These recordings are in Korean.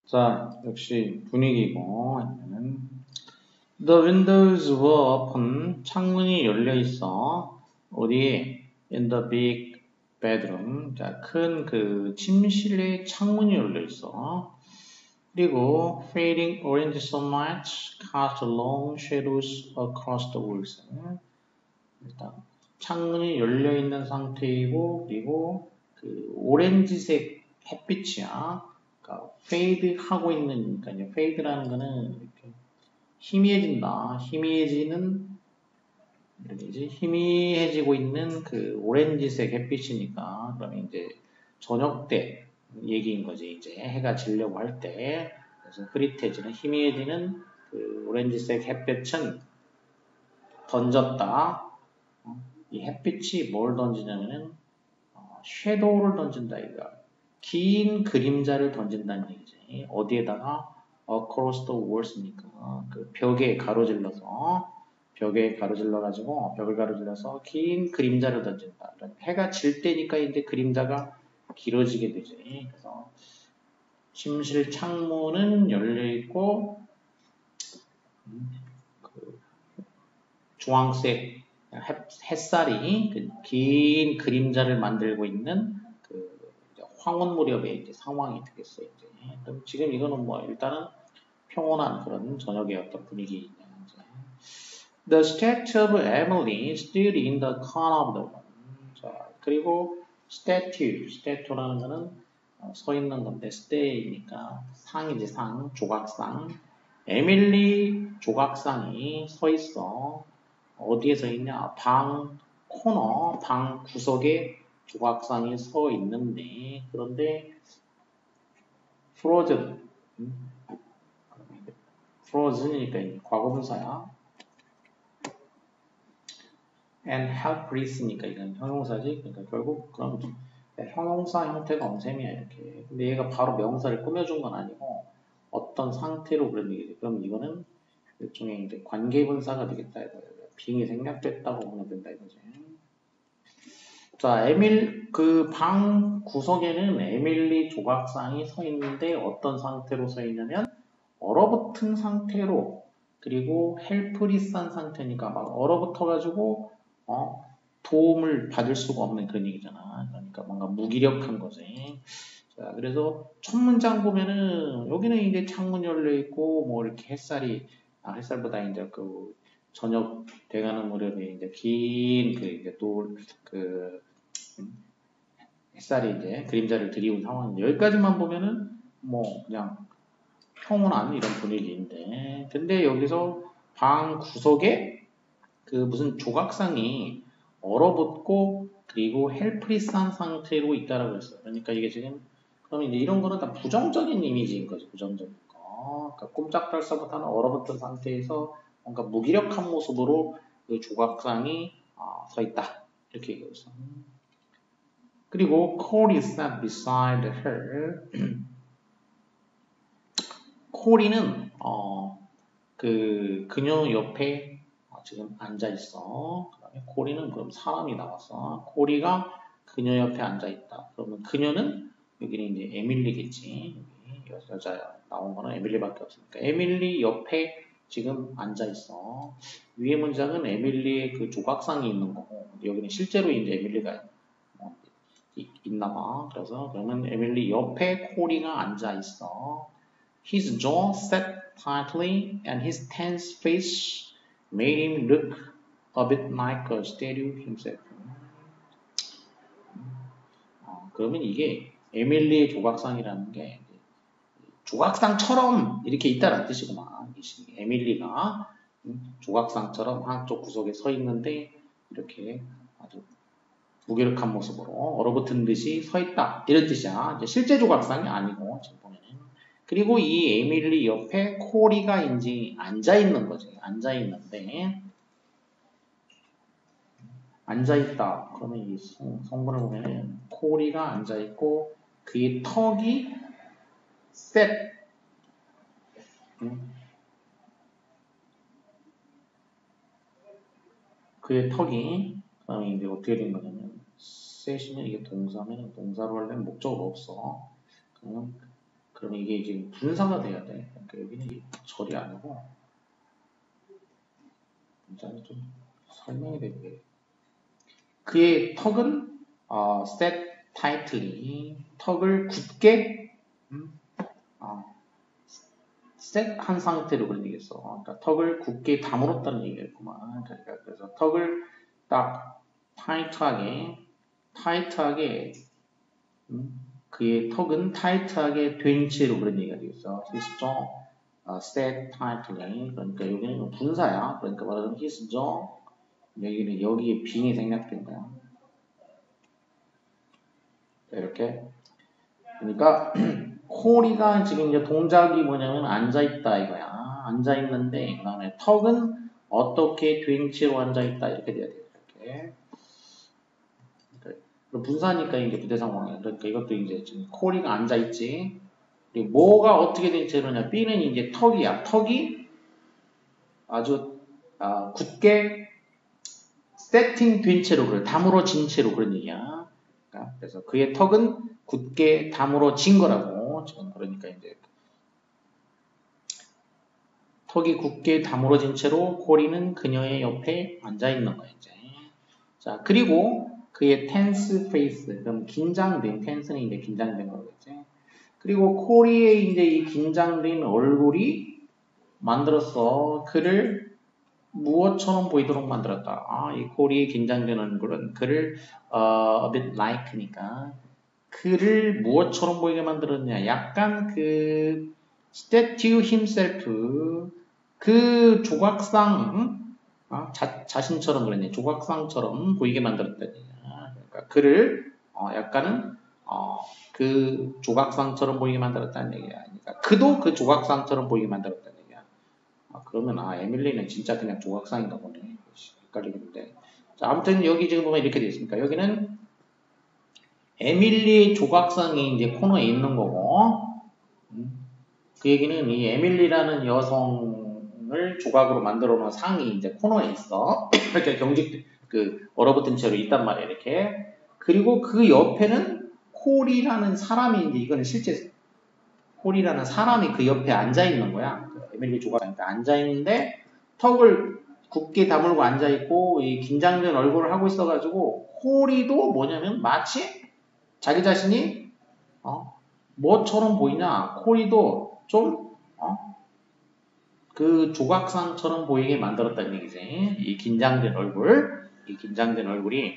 자, 역시 분위기고, 아니면은 The windows were open. 창문이 열려 있어. 어디에? In the big bedroom. 자, 큰 그 침실에 창문이 열려 있어. 그리고 fading orange sunlight cast long shadows across the walls. 일단 창문이 열려 있는 상태이고, 그리고 그 오렌지색 햇빛이야. 그러니까 페이드 하고 있는, 그러니까 이제 페이드라는 거는 이렇게 희미해진다. 희미해지고 있는 그 오렌지색 햇빛이니까, 그러면 이제 저녁 때 얘기인 거지. 이제 해가 지려고 할 때. 그래서 흐릿해지는, 희미해지는 그 오렌지색 햇빛은 던졌다. 이 햇빛이 뭘 던지냐면은 섀도우를 던진다 이거. 긴 그림자를 던진다는 얘기지. 어디에다가 across the walls니까 그 벽에 가로질러서 벽을 가로질러서 긴 그림자를 던진다. 해가 질 때니까 이제 그림자가 길어지게 되지. 그래서 침실 창문은 열려 있고 그 주황색 햇살이 그 긴 그림자를 만들고 있는 그 황혼 무렵의 이제 상황이 되겠어요. 이제. 그럼 지금 이거는 뭐 일단은 평온한 그런 저녁의 어떤 분위기. The statue of Emily stood in the corner of the room. 자, 그리고 statue라는 거는 서 있는 건데 stay니까 상이지 상, 조각상. 에밀리 조각상이 서 있어. 어디에 서 있냐? 방 코너, 방 구석에 조각상이 서 있는데 그런데 frozen, frozen이니까 과거분사야. and helpless니까 이건 형용사지. 그러니까 결국 그럼 형용사 형태가 엄셈이야 이렇게. 근데 얘가 바로 명사를 꾸며준 건 아니고 어떤 상태로 그런 얘기지. 그럼 이거는 일종의 이제 관계분사가 되겠다. 빙이 생략됐다고 보면 된다 이거지. 자, 그 방 구석에는 에밀리 조각상이 서 있는데 어떤 상태로 서 있냐면 얼어붙은 상태로 그리고 헬프리스한 상태니까 막 얼어붙어가지고 도움을 받을 수가 없는 그런 얘기잖아. 그러니까 뭔가 무기력한 거지. 자, 그래서 첫 문장 보면은 여기는 이제 창문 열려 있고 뭐 이렇게 햇살보다 이제 그 저녁 돼가는 무렵에 이제 긴 그 이제 또그 햇살이 이제 그림자를 들이운 상황인데 여기까지만 보면은 뭐 그냥 평온한 이런 분위기인데 근데 여기서 방 구석에 그 무슨 조각상이 얼어붙고 그리고 헬프리스한 상태로 있다라고 했어요. 그러니까 이게 지금 그러면 이제 이런 거는 다 부정적인 이미지인 거죠. 부정적인 거. 그러니까 꼼짝달싹 못하는 얼어붙은 상태에서 뭔가 무기력한 모습으로 그 조각상이 서 있다. 이렇게 얘기했어. 그리고 Corey sat beside her. 코리는 그녀 옆에 지금 앉아 있어. 그다음에 코리는 그럼 사람이 나왔어. 코리가 그녀 옆에 앉아 있다. 그러면 그녀는 여기는 이제 에밀리겠지. 여자 나온 거는 에밀리밖에 없으니까 에밀리 옆에 지금 앉아 있어. 위에 문장은 에밀리의 그 조각상이 있는 거고 여기는 실제로 이제 에밀리가 있나 봐. 그래서 그러면 에밀리 옆에 코리가 앉아 있어. His jaw set tightly and his tense face made him look a bit like a statue himself. 그러면 이게 에밀리의 조각상이라는 게 조각상처럼 이렇게 있다는 뜻이구만. 에밀리가 조각상처럼 한쪽 구석에 서 있는데 이렇게 아주 무기력한 모습으로 얼어붙은 듯이 서 있다. 이런 뜻이야. 실제 조각상이 아니고 지금 보면은. 그리고 이 에밀리 옆에 코리가 이제 앉아있는 거지. 앉아있는데 앉아있다. 그러면 이 성분을 보면은 코리가 앉아있고 그의 턱이 셋 그의 턱이 그다음에 이제 어떻게 된 거냐면 셋이면 이게 동사면 동사로 하려면 목적어가 없어. 그러면 그러면 이게 지금 분사가 돼야 돼. 그러니까 여기는 절이 아니고 분사는 좀 설명이 되게. 그의 턱은 set tightly. 턱을 굳게 set 한 상태로 그런 얘기겠어. 그러니까 턱을 굳게 다물었다는 얘기겠구만. 그러니까 그래서 턱을 딱 타이트하게 그의 턱은 타이트하게 된 채로 그런 얘기가 되겠어. His jaw set tightly. 그러니까 여기는 분사야. 그러니까 말하자면 his jaw 여기는 여기에 빙이 생략된 거야. 이렇게. 그러니까 코리가 지금 이제 동작이 뭐냐면 앉아있다 이거야. 앉아있는데 그 다음에 턱은 어떻게 된 채로 앉아있다 이렇게 돼야 돼요. 이렇게. 분사니까 이제 부대 상황이야. 그러니까 이것도 이제 지금 코리가 앉아있지. 그리고 뭐가 어떻게 된 채로냐. B는 이제 턱이야. 턱이 아주 굳게 세팅 된 채로 그래. 다물어진 채로 그런 얘기야. 그래서 그의 턱은 굳게 다물어진 거라고. 지금 그러니까 이제 턱이 굳게 다물어진 채로 코리는 그녀의 옆에 앉아 있는 거야, 이제. 자, 그리고 그의 tense face. 그럼 긴장된, tense는 이제 긴장된 거겠지. 그리고 코리의 이제 이 긴장된 얼굴이 만들었어. 그를 무엇처럼 보이도록 만들었다. 이 코리의 긴장된 얼굴은 그를 a bit like니까 그를 무엇처럼 보이게 만들었냐. 약간 그 statue himself 그 조각상 자신처럼 그랬네. 조각상처럼 보이게 만들었다니. 그러니까 그를 약간은 그 조각상처럼 보이게 만들었다는 얘기야. 그러니까 그도 그 조각상처럼 보이게 만들었다는 얘기야. 그러면 에밀리는 진짜 그냥 조각상인가 보네. 헷갈리겠는데. 자, 아무튼 여기 지금 보면 이렇게 되어 있습니까? 여기는 에밀리의 조각상이 이제 코너에 있는 거고, 그 얘기는 이 에밀리라는 여성을 조각으로 만들어 놓은 상이 이제 코너에 있어. 이렇게 경직, 얼어붙은 채로 있단 말이야, 이렇게. 그리고 그 옆에는 콜이라는 사람이 이제 이거는 실제 콜이라는 사람이 그 옆에 앉아 있는 거야. 에밀리 조각상이니까 앉아 있는데 턱을 굳게 다물고 앉아 있고 이 긴장된 얼굴을 하고 있어가지고 콜이도 뭐냐면 마치 자기 자신이 뭐처럼 보이냐? 코리도 좀 그 조각상처럼 보이게 만들었다는 얘기지. 이 긴장된 얼굴이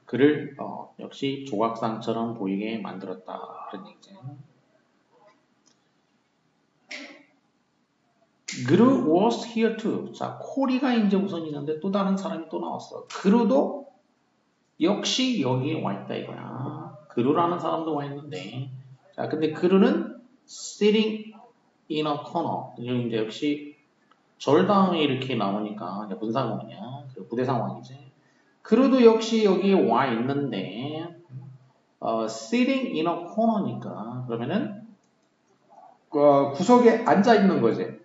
그를 역시 조각상처럼 보이게 만들었다. 그런 얘기지. 그루 was here too. 자, 코리가 이제 우선 있는데 또 다른 사람이 또 나왔어. 그루도 역시 여기에 와 있다 이거야. 그루라는 사람도 와 있는데, 자, 근데 그루는 sitting in a corner. 이제 역시 절 다음에 이렇게 나오니까 무슨 상황이냐? 부대 상황이지. 그루도 역시 여기에 와 있는데, sitting in a corner니까 그러면은 구석에 앉아 있는 거지.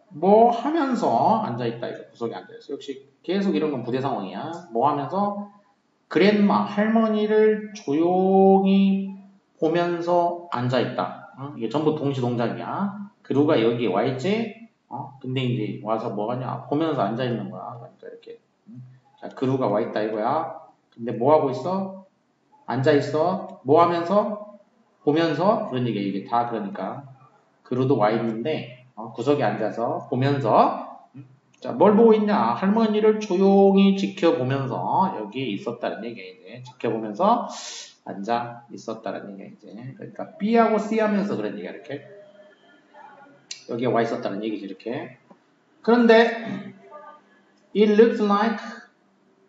뭐 하면서 앉아 있다 이거 구석에 앉아 있어. 역시 계속 이런 건 부대 상황이야. 뭐 하면서 그랜마 할머니를 조용히 보면서 앉아 있다. 이게 전부 동시 동작이야. 그루가 여기에 와 있지. 근데 이제 와서 뭐 하냐? 보면서 앉아 있는 거야. 그러니까 이렇게. 자, 그루가 와 있다 이거야. 근데 뭐 하고 있어? 앉아 있어. 뭐 하면서? 보면서 그런 얘기야. 이게 다 그러니까. 그루도 와 있는데 구석에 앉아서 보면서 자, 뭘 보고 있냐? 할머니를 조용히 지켜보면서 여기에 있었다는 얘기야, 이제. 지켜보면서 앉아 있었다는 얘기야, 이제. 그러니까 B하고 C 하면서 그런 얘기야, 이렇게. 여기에 와 있었다는 얘기지, 이렇게. 그런데 it looked like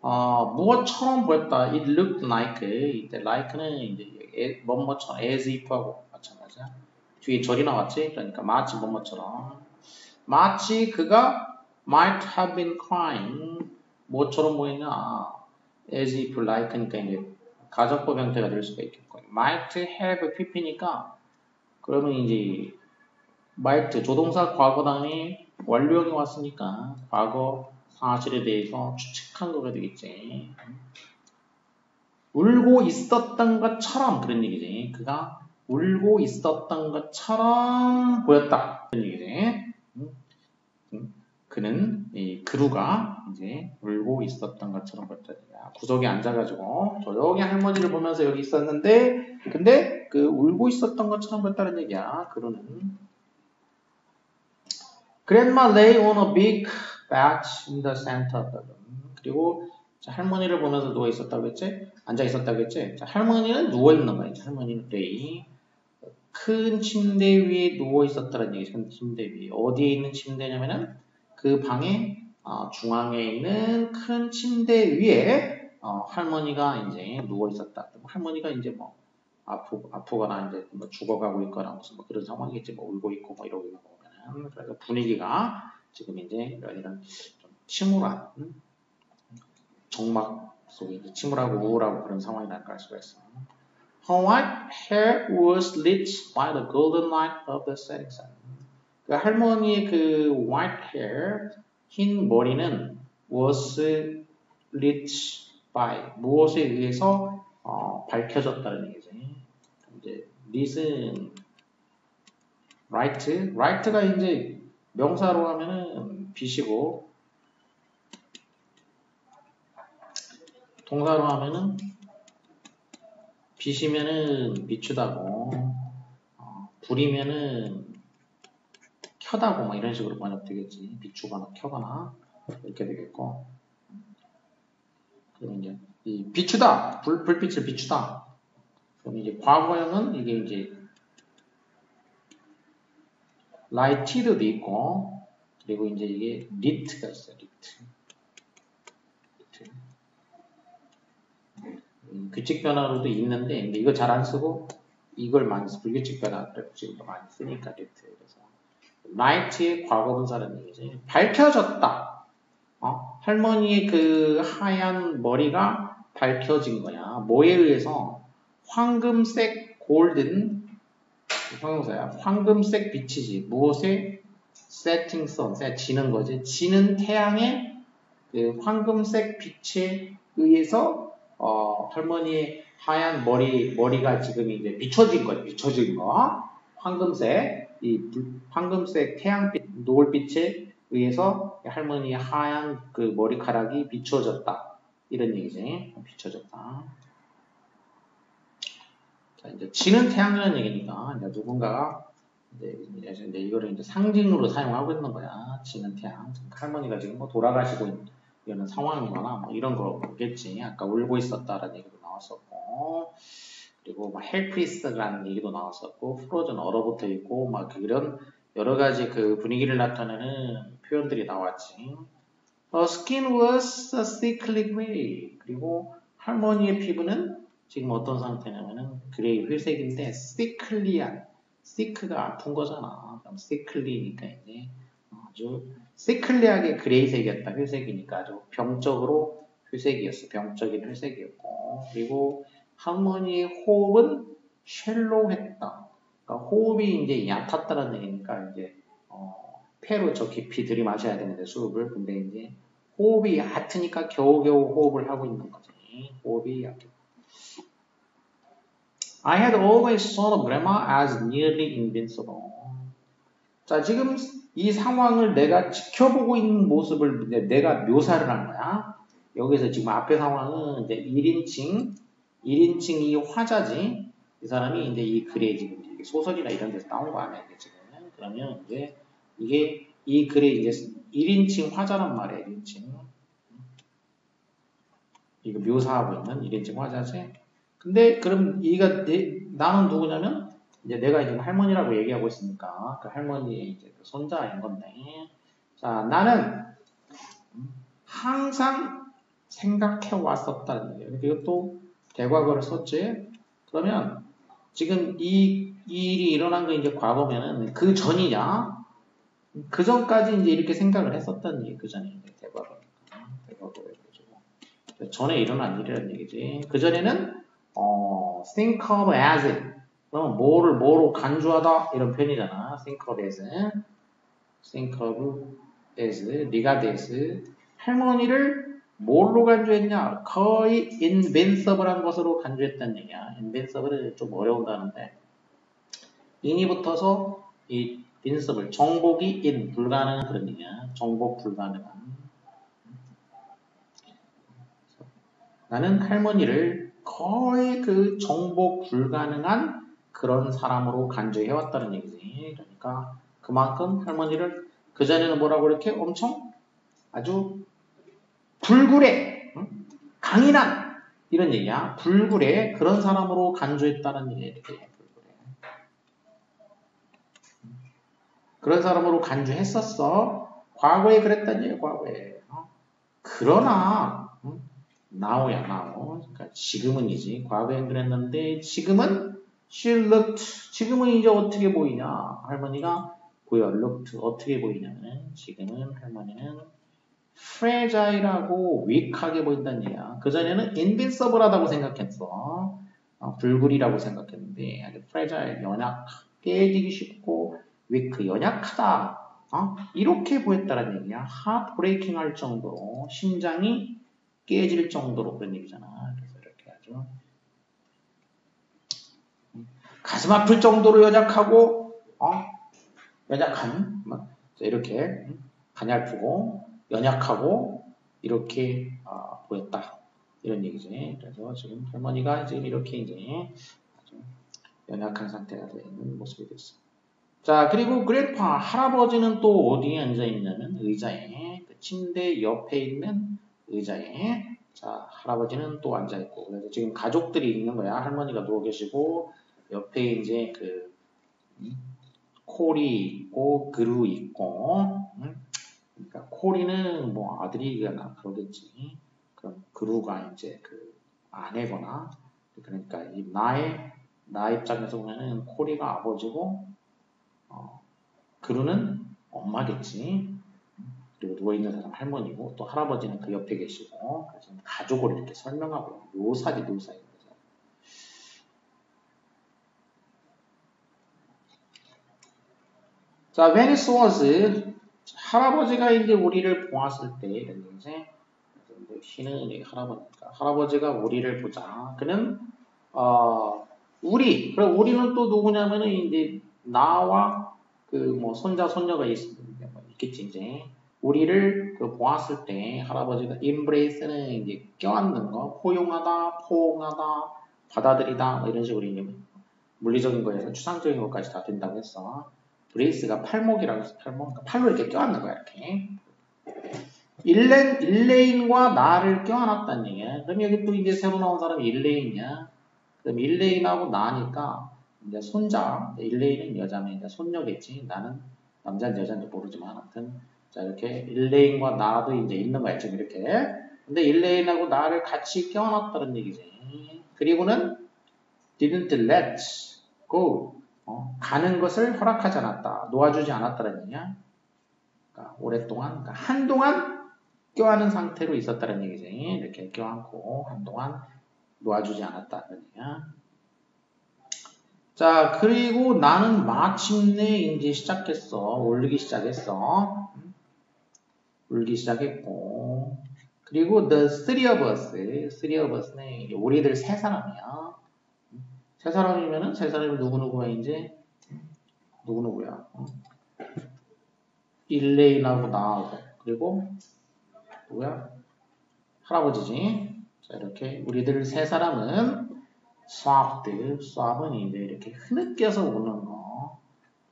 무엇처럼 보였다. it looked like 이때 like는 이제 뭐뭐처럼 as if하고 마찬가지야. 뒤에 절이 나왔지? 그러니까 마치 뭐뭐처럼. 마치 그가 might have been crying. 뭐처럼 보이냐? as if like니까 이제 가정법 형태가 될 수가 있겠고. might have pp니까 그러면 이제 might 조동사 과거 다음에 완료형이 왔으니까 과거 사실에 대해서 추측한 거가 되겠지. 울고 있었던 것처럼 그런 얘기지. 그가 울고 있었던 것처럼 보였다. 그런 얘기지. 그는 이 그루가 이제 울고 있었던 것처럼 보였다. 구석에 앉아가지고 조용히 할머니를 보면서 여기 있었는데, 근데 그 울고 있었던 것처럼 보였다는 얘기야. 그루는. Grandma lay on a big bed in the center of the room. 그리고 자, 할머니를 보면서 누워 있었다고 했지? 앉아 있었다고 했지? 자, 할머니는 누워 있는 거야. 할머니는 lay. 큰 침대 위에 누워 있었다는 얘기죠. 큰 침대 위에. 어디에 있는 침대냐면은 그 방의 중앙에 있는 큰 침대 위에 할머니가 이제 누워 있었다. 할머니가 이제 뭐 아프거나 이제 뭐 죽어가고 있거나 무슨 뭐 그런 상황이겠지. 뭐 울고 있고 뭐 이러고 있는 거면은. 그래서 분위기가 지금 이제 이런 좀 침울한 정막 속에 이제 침울하고 우울하고 그런 상황이 나타날 수가 있어. Her white hair was lit by the golden light of the setting sun. 그 할머니의 그 white hair, 흰 머리는 was lit by 무엇에 의해서 밝혀졌다는 얘기죠. 이제 lit은 right가 이제 명사로 하면은 빛이고 동사로 하면은 빛이면은 비추다고 불이면은 켜다고 막 이런 식으로 번역되겠지. 비추거나 켜거나 이렇게 되겠고. 그럼 이제 이 비추다 불빛을 비추다. 그럼 이제 과거형은 이게 이제 lighted도 있고 그리고 이제 이게 lit가 있어요. lit. 규칙 변화로도 있는데 이거 잘 안 쓰고 이걸 많이 써. 불규칙 변화 지금 많이 쓰니까 lit. 그래서 light의 과거분사라는 얘기지. 밝혀졌다. 할머니의 그 하얀 머리가 밝혀진 거야. 뭐에 의해서? 황금색 골든 형용사야. 황금색 빛이지. 무엇에? setting sun, 지는 거지. 지는 태양의 그 황금색 빛에 의해서 할머니의 하얀 머리가 지금 이제 비춰진 거야. 비춰진 거. 황금색, 황금색 태양빛, 노을빛에 의해서 할머니의 하얀 그 머리카락이 비춰졌다. 이런 얘기지. 비춰졌다. 자, 이제 지는 태양이라는 얘기니까 이제 누군가가 이제 이거를 이제 상징으로 사용하고 있는 거야. 지는 태양. 할머니가 지금 뭐 돌아가시고 있는 상황이거나 뭐 이런 거겠지. 아까 울고 있었다라는 얘기도 나왔었고, 그리고 막 헬프리스라는 얘기도 나왔었고, 프로즌 얼어붙어 있고, 막 이런 여러 가지 그 분위기를 나타내는 표현들이 나왔지. Her skin was a sickly gray. 그리고 할머니의 피부는 지금 어떤 상태냐면은 그레이 회색인데 sickly한, sick가 아픈 거잖아. 그럼 sickly니까 이제 아주 sickly하게 그레이색이었다. 회색이니까 아주 병적으로 회색이었어. 병적인 회색이었고, 그리고 할머니의 호흡은 shallow했다. 그러니까 호흡이 이제 얕았다는 얘기니까 이제 폐로 저 깊이 들이마셔야 되는데 수업을. 근데 이제 호흡이 얕으니까 겨우겨우 호흡을 하고 있는 거지. 호흡이 얕게. I had always thought of grandma as nearly invincible. 자, 지금 이 상황을 내가 지켜보고 있는 모습을 이제 내가 묘사를 한 거야. 여기서 지금 앞에 상황은 이제 1인칭 이 화자지. 이 사람이 이제 이 글에 지금 소설이나 이런 데서 나온 거 아니야, 이게 지금. 그러면 이제 이게 이 글에 이제 1인칭 화자란 말이야, 1인칭. 이거 묘사하고 있는 1인칭 화자지. 근데 그럼 나는 누구냐면 이제 내가 지금 할머니라고 얘기하고 있으니까 그 할머니의 이제 그 손자인 건데. 자, 나는 항상 생각해 왔었다는 얘기예요. 이것도 대과거를 썼지. 그러면 지금 이 일이 일어난 거 이제 과거면은 그 전이냐? 그 전까지 이제 이렇게 생각을 했었다는 얘기. 그 전에 이제 대과거 해가지고 전에 일어난 일이라는 얘기지. 그 전에는 think of as it. 그러면 뭐로 간주하다 이런 표현이잖아. think of as, think of as, regard as. 할머니를 뭘로 간주했냐? 거의 invincible한 것으로 간주했다는 얘기야. invincible은 좀 어려운 단어인데 in이 붙어서 이 invincible, 정복이 in, 불가능한 그런 얘기야. 정복 불가능한. 나는 할머니를 거의 그 정복 불가능한 그런 사람으로 간주해왔다는 얘기지. 그러니까 그만큼 할머니를 그전에는 뭐라고 이렇게 엄청 아주 불굴의 강인한 이런 얘기야. 불굴의 그런 사람으로 간주했다는 얘기야. 이렇게 불굴의. 그런 사람으로 간주했었어. 과거에 그랬단 얘기야. 과거에. 그러나 now야 now. 그러니까 지금은이지. 과거엔 그랬는데 지금은 she looked. 지금은 이제 어떻게 보이냐. 할머니가 보여. looked. 어떻게 보이냐면 지금은 할머니는 fragile하고 weak하게 보인다는 얘기야. 그전에는 invincible하다고 생각했어. 불굴이라고 생각했는데 아주 fragile, 연약, 깨지기 쉽고 weak, 연약하다. 이렇게 보였다는 얘기야. heartbreaking 할 정도로 심장이 깨질 정도로 그런 얘기잖아. 그래서 이렇게 아주 가슴 아플 정도로 연약하고 연약한 이렇게 가냘프고 연약하고 이렇게 보였다. 이런 얘기지. 그래서 지금 할머니가 지금 이렇게 이제 아주 연약한 상태가 되어 있는 모습이 됐어. 자, 그리고 그랜파 할아버지는 또 어디에 앉아 있냐면 의자에 그 침대 옆에 있는 의자에 자 할아버지는 또 앉아 있고 그래서 지금 가족들이 있는 거야. 할머니가 누워 계시고 옆에 이제 그 콜이 있고 그루 있고 그러니까 콜이는 뭐 아들이거나 그러겠지. 그럼 그루가 이제 그 아내거나 그러니까 이 나 입장에서 보면은 콜이가 아버지고 그루는 엄마겠지. 그리고 누워있는 사람 할머니고 또 할아버지는 그 옆에 계시고 그래서 가족을 이렇게 설명하고 묘사지 묘사인 거죠. 자, when it was 할아버지가 이제 우리를 보았을 때 이제 신은 할아버지니까 할아버지가 우리를 보자. 그는 그럼 우리는 또 누구냐면은 이제 나와 그 뭐 손자 손녀가 있겠지 이제 우리를 그 보았을 때 할아버지가 embrace는 이제 껴안는 거, 포용하다, 포옹하다, 받아들이다 뭐 이런 식으로 이제 물리적인 거에서 추상적인 것까지 다 된다고 했어. 브레이스가 팔목이라고 해서 그러니까 팔로 이렇게 껴안는 거야 이렇게. 일레인과 나를 껴안았다는 얘기야. 그럼 여기 또 이제 새로 나온 사람이 일레인이야. 그럼 일레인하고 나니까 이제 손자, 일레인은 여자면 이제 손녀겠지. 나는 남자인지 여자인지 모르지만 아무튼 자 이렇게 일레인과 나도 이제 있는 거야 지금 이렇게. 근데 일레인하고 나를 같이 껴안았다는 얘기지. 그리고는 didn't let go 가는 것을 허락하지 않았다. 놓아주지 않았다는 얘기야. 그러니까 오랫동안, 그러니까 한동안 껴안은 상태로 있었다는 얘기지. 이렇게 껴안고 한동안 놓아주지 않았다는 얘기야. 자, 그리고 나는 마침내 이제 시작했어. 울기 시작했어. 울기 시작했고. 그리고 the three of us는 우리들 세 사람이야. 세 사람이면은 세 사람이 누구누구야 이제 누구누구야. 일레인하고 나하고 그리고 누구야? 할아버지지. 자, 이렇게 우리들 세 사람은 swap은 이제 이렇게 흐느껴서 우는 거.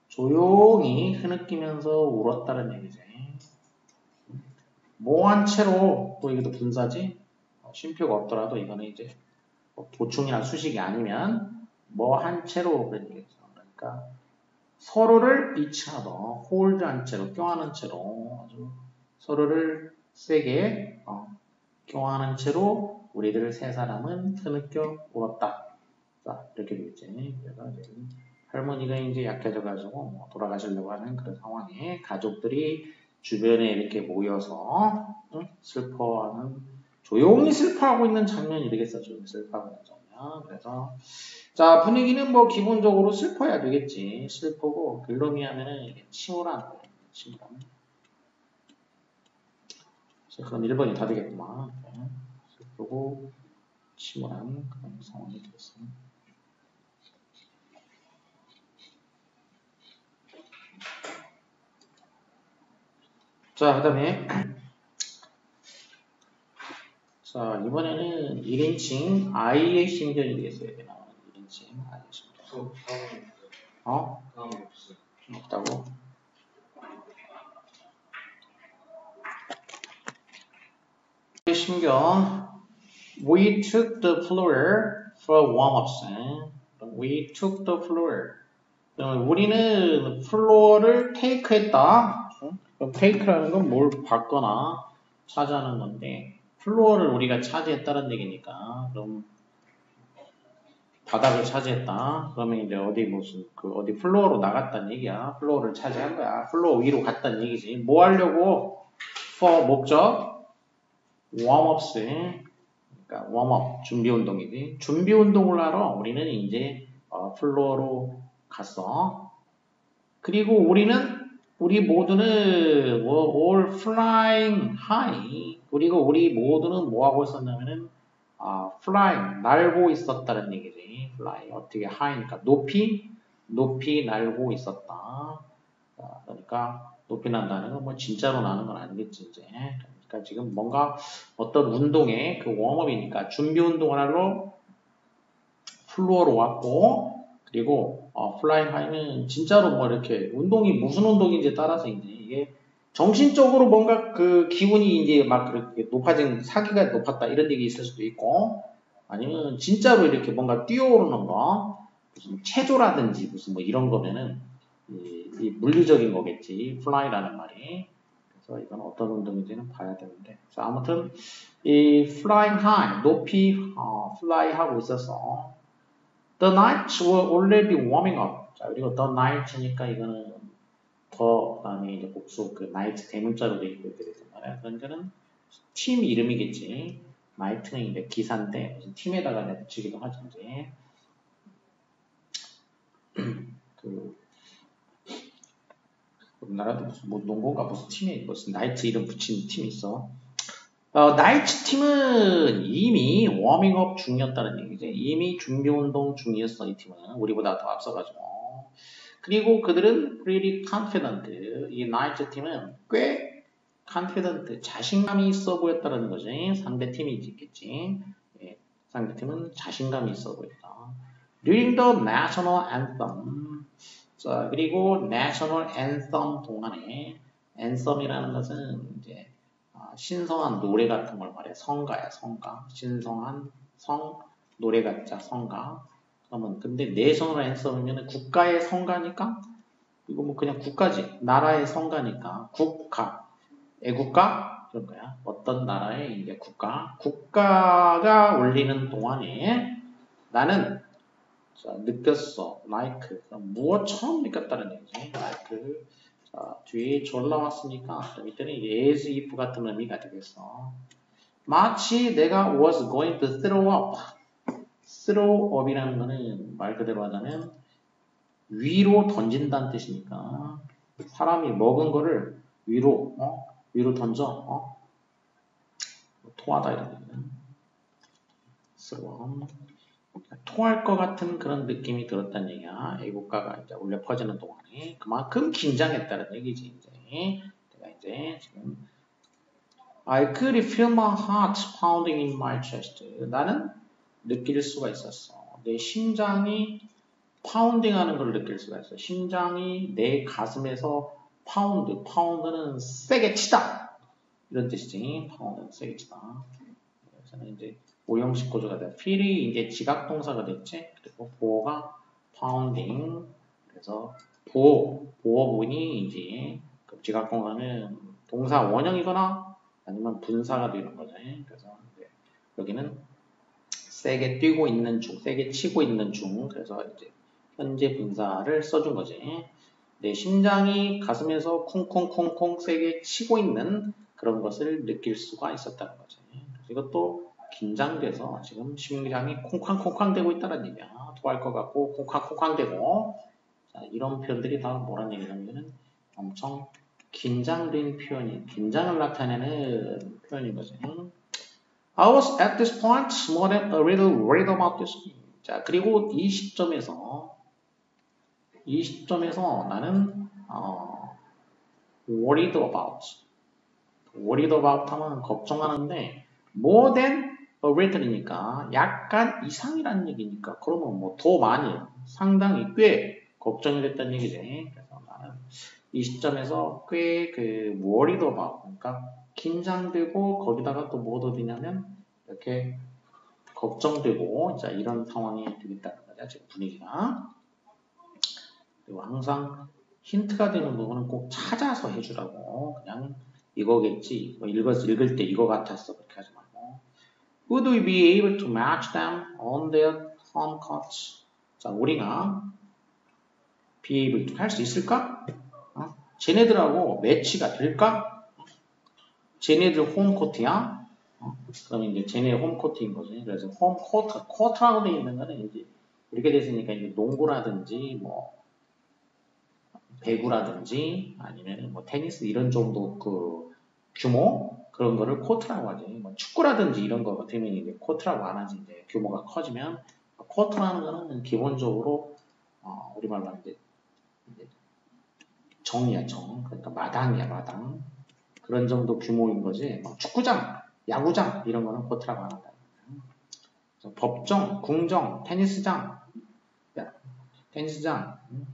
조용히 흐느끼면서 울었다는 얘기지. 뭐한 채로 또 이것도 분사지. 쉼표가 없더라도 이거는 이제 보충이나 수식이 아니면 뭐 한 채로 그런 얘기죠. 그러니까 서로를 이치하다, 홀드한 채로, 껴안은 채로 아주 서로를 세게 껴안은 채로 우리들 세 사람은 흐느껴 울었다. 자, 이렇게 되겠지. 그래서 이제 할머니가 이제 약해져가지고 돌아가시려고 하는 그런 상황에 가족들이 주변에 이렇게 모여서 슬퍼하는, 조용히 슬퍼하고 있는 장면이 되겠어. 조용히 슬퍼하고 있는 장면. 그래서 자, 분위기는 뭐 기본적으로 슬퍼야 되겠지. 슬프고 글로미 하면은 이게 침울한 거예요. 침울한. 그럼 1번이 다 되겠구만. 그리고 침울한 그런 상황이 되겠습니다. 자, 그 다음에 자, 이번에는 1인칭 I의 신경이 되겠어요. 1인칭 I의 신경. 어? 없다고? 신경. We took the floor for warm-ups. We took the floor. 우리는 플로어를 테이크했다. 그럼 테이크라는 건 뭘 받거나 차지하는 건데 플로어를 우리가 차지했다는 얘기니까 그럼 바닥을 차지했다. 그러면 이제 어디 무슨 어디 플로어로 나갔다는 얘기야. 플로어를 차지한 거야. 플로어 위로 갔다는 얘기지. 뭐 하려고? for 목적 warm-ups. 그러니까 웜업 준비 운동이지. 준비 운동을 하러 우리는 이제 플로어로 갔어. 그리고 우리 모두는 all flying high. 그리고 우리 모두는 뭐 하고 있었냐면은 flying 날고 있었다는 얘기지. fly 어떻게 high니까 높이 날고 있었다. 그러니까 높이 난다는 건 뭐 진짜로 나는 건 아니겠지 이제. 그러니까 지금 뭔가 어떤 운동의 그 웜업이니까 준비 운동을 하러 플로어로 왔고 그리고 플라잉 하이는 진짜로 뭐 이렇게 운동이 무슨 운동인지에 따라서 이제 이게 정신적으로 뭔가 그 기분이 이제 막 그렇게 높아진 사기가 높았다 이런 얘기 있을 수도 있고 아니면 진짜로 이렇게 뭔가 뛰어오르는 거 무슨 체조라든지 무슨 뭐 이런 거면은 이 물리적인 거겠지 플라이라는 말이. 그래서 이건 어떤 운동인지는 봐야 되는데. 자, 아무튼 이 flying high 높이 fly 하고 있어서 the nights were already warming up. 자, 그리고 the night니까 이거는 더 그다음에 이제 복수 그 night 대문자로 돼 있고 이렇게 돼서 말이야. 그러니까는 팀 이름이겠지. night는 이제 기사인데 무슨 팀에다가 내가 붙이기도 하지 이제. 그 우리나라도 무슨 뭐 농구가 무슨 팀에 무슨 나이트 이름 붙인 팀이 있어. 나이트 팀은 이미 워밍업 중이었다는 얘기지. 이미 준비운동 중이었어 이 팀은 우리보다 더 앞서가지고. 그리고 그들은 pretty confident. 이 나이트 팀은 꽤 confident 자신감이 있어 보였다는 거지. 상대 팀이 있겠지. 예, 상대 팀은 자신감이 있어 보였다. During the national anthem. 자, 그리고 national anthem 동안에 anthem이라는 것은 이제 신성한 노래 같은 걸 말해. 성가야, 성가. 신성한 성, 노래 같자, 성가. 그러면 근데 national anthem이면 국가의 성가니까 이거 뭐 그냥 국가지. 나라의 성가니까 국가, 애국가 그런 거야. 어떤 나라의 이제 국가가 울리는 동안에 나는 자, 느꼈어. like. 무엇처럼 느꼈다는 얘기지. like. 자, 뒤에 절 나왔으니까 밑에는 as if 같은 의미가 되겠어. 마치 내가 was going to throw up. throw up이라는 거는 말 그대로 하자면 위로 던진다는 뜻이니까 사람이 먹은 거를 위로 던져 토하다 이런 얘기는 throw up. 토할 것 같은 그런 느낌이 들었다는 얘기야. 애국가가 이제 울려 퍼지는 동안에 그만큼 긴장했다는 얘기지. 이제 내가 이제 지금 I could feel my heart pounding in my chest. 나는 느낄 수가 있었어. 내 심장이 파운딩하는 걸 느낄 수가 있어. 심장이 내 가슴에서 파운드는 세게 치다 이런 뜻이지. 파운드는 세게 치다. 그래서 이제 오형식 구조가 돼. feel이 이제 지각동사가 됐지. 그리고 보어가 pounding. 그래서 보어 부분이 이제 그 지각동사는 동사 원형이거나 아니면 분사가 되는 거죠. 그래서 여기는 세게 뛰고 있는 중, 세게 치고 있는 중. 그래서 이제 현재 분사를 써준 거지. 내 심장이 가슴에서 콩콩콩콩 세게 치고 있는 그런 것을 느낄 수가 있었다는 거지. 이것도 긴장돼서 지금 심장이 콩쾅콩쾅 되고 있다는 얘기야. 토할 것 같고 콩쾅콩쾅 되고. 자, 이런 표현들이 다 뭐란 얘기냐면 엄청 긴장된 표현이, 긴장을 나타내는 표현인 거죠. I was at this point more than a little worried about this. 자, 그리고 이 시점에서 나는 worried about 하면 걱정하는데 more than a little이니까 약간 이상이라는 얘기니까 그러면 뭐 더 많이 상당히 꽤 걱정이 됐다는 얘기지. 그래서 나는 이 시점에서 꽤 worried about 그러니까 긴장되고 거기다가 또 뭐도 되냐면 이렇게 걱정되고 자 이런 상황이 되겠다는 거죠. 지금 분위기가. 그리고 항상 힌트가 되는 부분은 꼭 찾아서 해주라고. 그냥 이거겠지. 읽을 때 이거 같았어. 그렇게 하지 말고. Would we be able to match them on their home courts? 자, 우리가 be able to 할 수 있을까? 쟤네들하고 매치가 될까? 쟤네들 홈코트야? 그러면 이제 쟤네 홈코트인 거지. 그래서 홈코트라고 되어 있는 거는 이제 이렇게 됐으니까 이제 농구라든지 뭐 배구라든지 아니면 뭐 테니스 이런 정도 그 규모 그런 거를 코트라고 하지. 뭐 축구라든지 이런 거 같으면 이제 코트라고 안 하지. 이제 규모가 커지면 코트라는 거는 기본적으로 우리말로 이제 정이야 정. 그러니까 마당이야 마당. 그런 정도 규모인 거지. 뭐 축구장, 야구장 이런 거는 코트라고 안 한다. 법정, 궁정, 테니스장,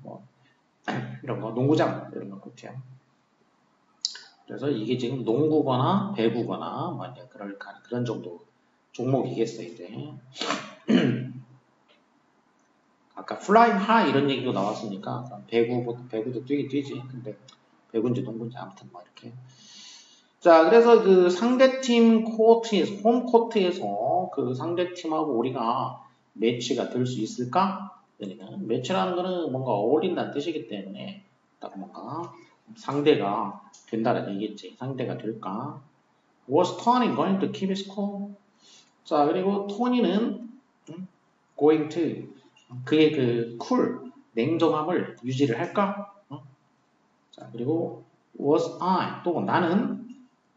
뭐 이런 거, 농구장 이런 거 코트야. 그래서 이게 지금 농구거나 배구거나 뭐 이제 그런 정도 종목이겠어 이제. 아까 flying high 이런 얘기도 나왔으니까 배구도 뛰지. 근데 배구인지 농구인지 아무튼 뭐 이렇게. 자, 그래서 그 상대팀 코트에서 홈코트에서 그 상대팀하고 우리가 매치가 될 수 있을까? 그러니까 매치라는 거는 뭔가 어울린다는 뜻이기 때문에 딱 뭔가 상대가 된다는 얘기겠지. 상대가 될까? Was Tony going to keep his cool? 자, 그리고 토니는 going to 그의 그 cool 냉정함을 유지를 할까? 자, 그리고 was I 또 나는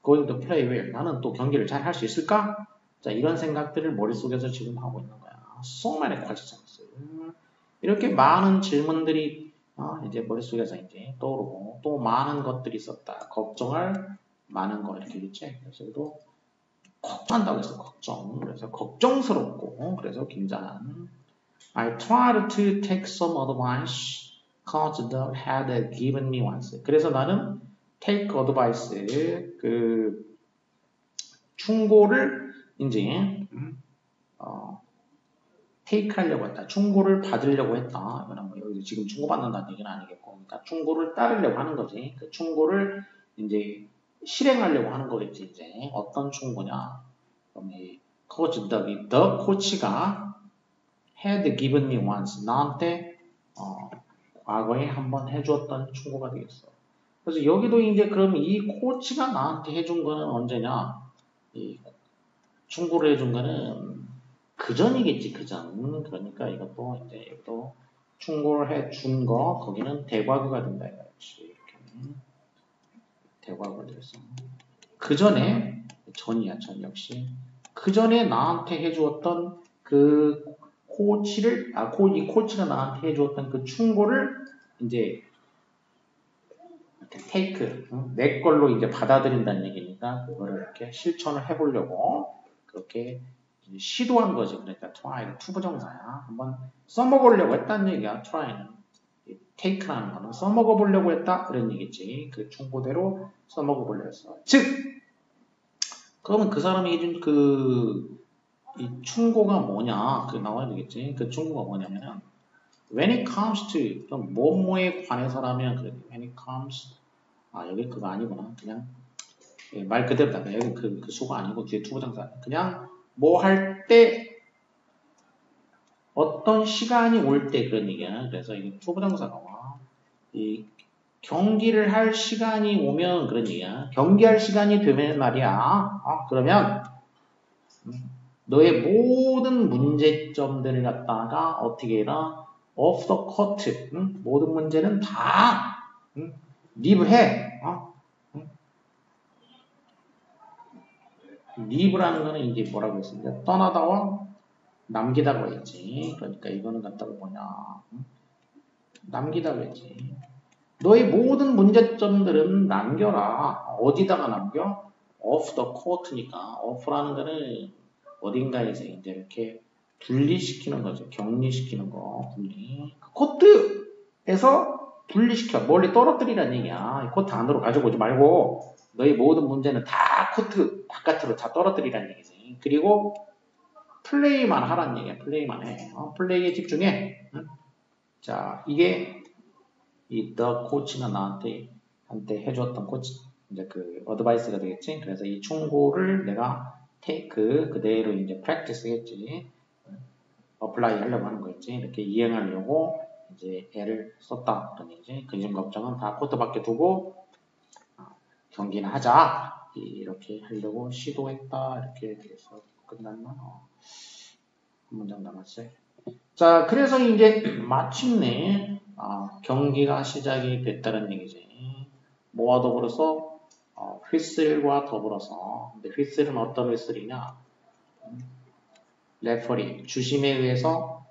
going to play well 나는 또 경기를 잘 할 수 있을까? 자, 이런 생각들을 머릿속에서 지금 하고 있는 거야. So many questions. 이렇게 많은 질문들이 이제 머릿속에서 이제 떠오르고 또 많은 것들이 있었다. 걱정할 많은 거 이렇게 있지. 그래서 또 걱정한다고 해서 걱정. 그래서 걱정스럽고 그래서 긴장한. I tried to take some advice cause the had given me once. 그래서 나는 take advice 그 충고를 이제 take 하려고 했다. 충고를 받으려고 했다. 이거는 뭐 여기 지금 충고받는다는 얘기는 아니겠고, 그러니까 충고를 따르려고 하는 거지. 그 충고를 이제 실행하려고 하는 거겠지. 이제 어떤 충고냐? 그럼 이 코치 the 코치가 had given me once 나한테 과거에 한번 해주었던 충고가 되겠어. 그래서 여기도 이제 그럼 이 코치가 나한테 해준 거는 언제냐? 이 충고를 해준 거는 그전이겠지, 그전. 그러니까 이것도 이제 또 충고를 해준 거, 거기는 대과거가 된다, 이거지. 이렇게. 대과거가 되겠어. 그 전에, 전이야, 전 역시. 그 전에 나한테 해주었던 그 코치를, 이 코치가 나한테 해주었던 그 충고를 이제 이렇게 테이크, 내 걸로 이제 받아들인다는 얘기니까 그거를 이렇게 실천을 해보려고 그렇게 시도한 거지. 그러니까 try는 투부정사야. 한번 써먹으려고 했다는 얘기야. try는. take라는 거는 써먹어보려고 했다. 그런 얘기지. 그 충고대로 써먹어보려고 했어. 즉, 그러면 그 사람이 해준 이 충고가 뭐냐. 그 나와야 되겠지. 그 충고가 뭐냐면은 when it comes to 뭐뭐에 관해서라면 그래. when it comes 여기 그거 아니구나. 그냥 말 그대로다. 여기 그 수가 아니고 뒤에 투부정사. 그냥 뭐 할 때 어떤 시간이 올 때 그런 얘기야. 그래서 이게 투부정사가 와. 이 경기를 할 시간이 오면 그런 얘기야. 경기할 시간이 되면 말이야. 그러면 너의 모든 문제점들을 갖다가 어떻게 해라? off the court. 모든 문제는 다 리브해. leave라는 거는 이제 뭐라고 했습니까? 떠나다와 남기다가 있지. 그러니까 이거는 갖다가 뭐냐? 남기다가 했지. 너의 모든 문제점들은 남겨라. 어디다가 남겨? off the court니까 off라는 거는 어딘가에서 이제 이렇게 분리시키는 거죠. 격리시키는 거. 분리. 코트에서 분리시켜. 멀리 떨어뜨리라는 얘기야. 코트 안으로 가지고 오지 말고 너의 모든 문제는 다 코트 바깥으로 다 떨어뜨리라는 얘기지. 그리고 플레이만 하라는 얘기야. 플레이만 해. 플레이에 집중해. 응? 자, 이게 이 the 코치가 나한테 해줬던 코치 이제 그 어드바이스가 되겠지. 그래서 이 충고를 내가 테이크 그대로 이제 프랙티스 했지. 어플라이 하려고 하는 거였지. 이렇게 이행하려고 이제 애를 썼다. 그런 얘기지. 근심 걱정은 다 코트 밖에 두고 경기는 하자. 이렇게 하려고 시도했다. 이렇게 돼서 끝났나? 한 문장 남았어요. 자, 그래서 이제 마침내 경기가 시작이 됐다는 얘기지. 뭐와 더불어서 휘슬과 더불어서. 근데 휘슬은 어떤 휘슬이냐? 레퍼리 주심에 의해서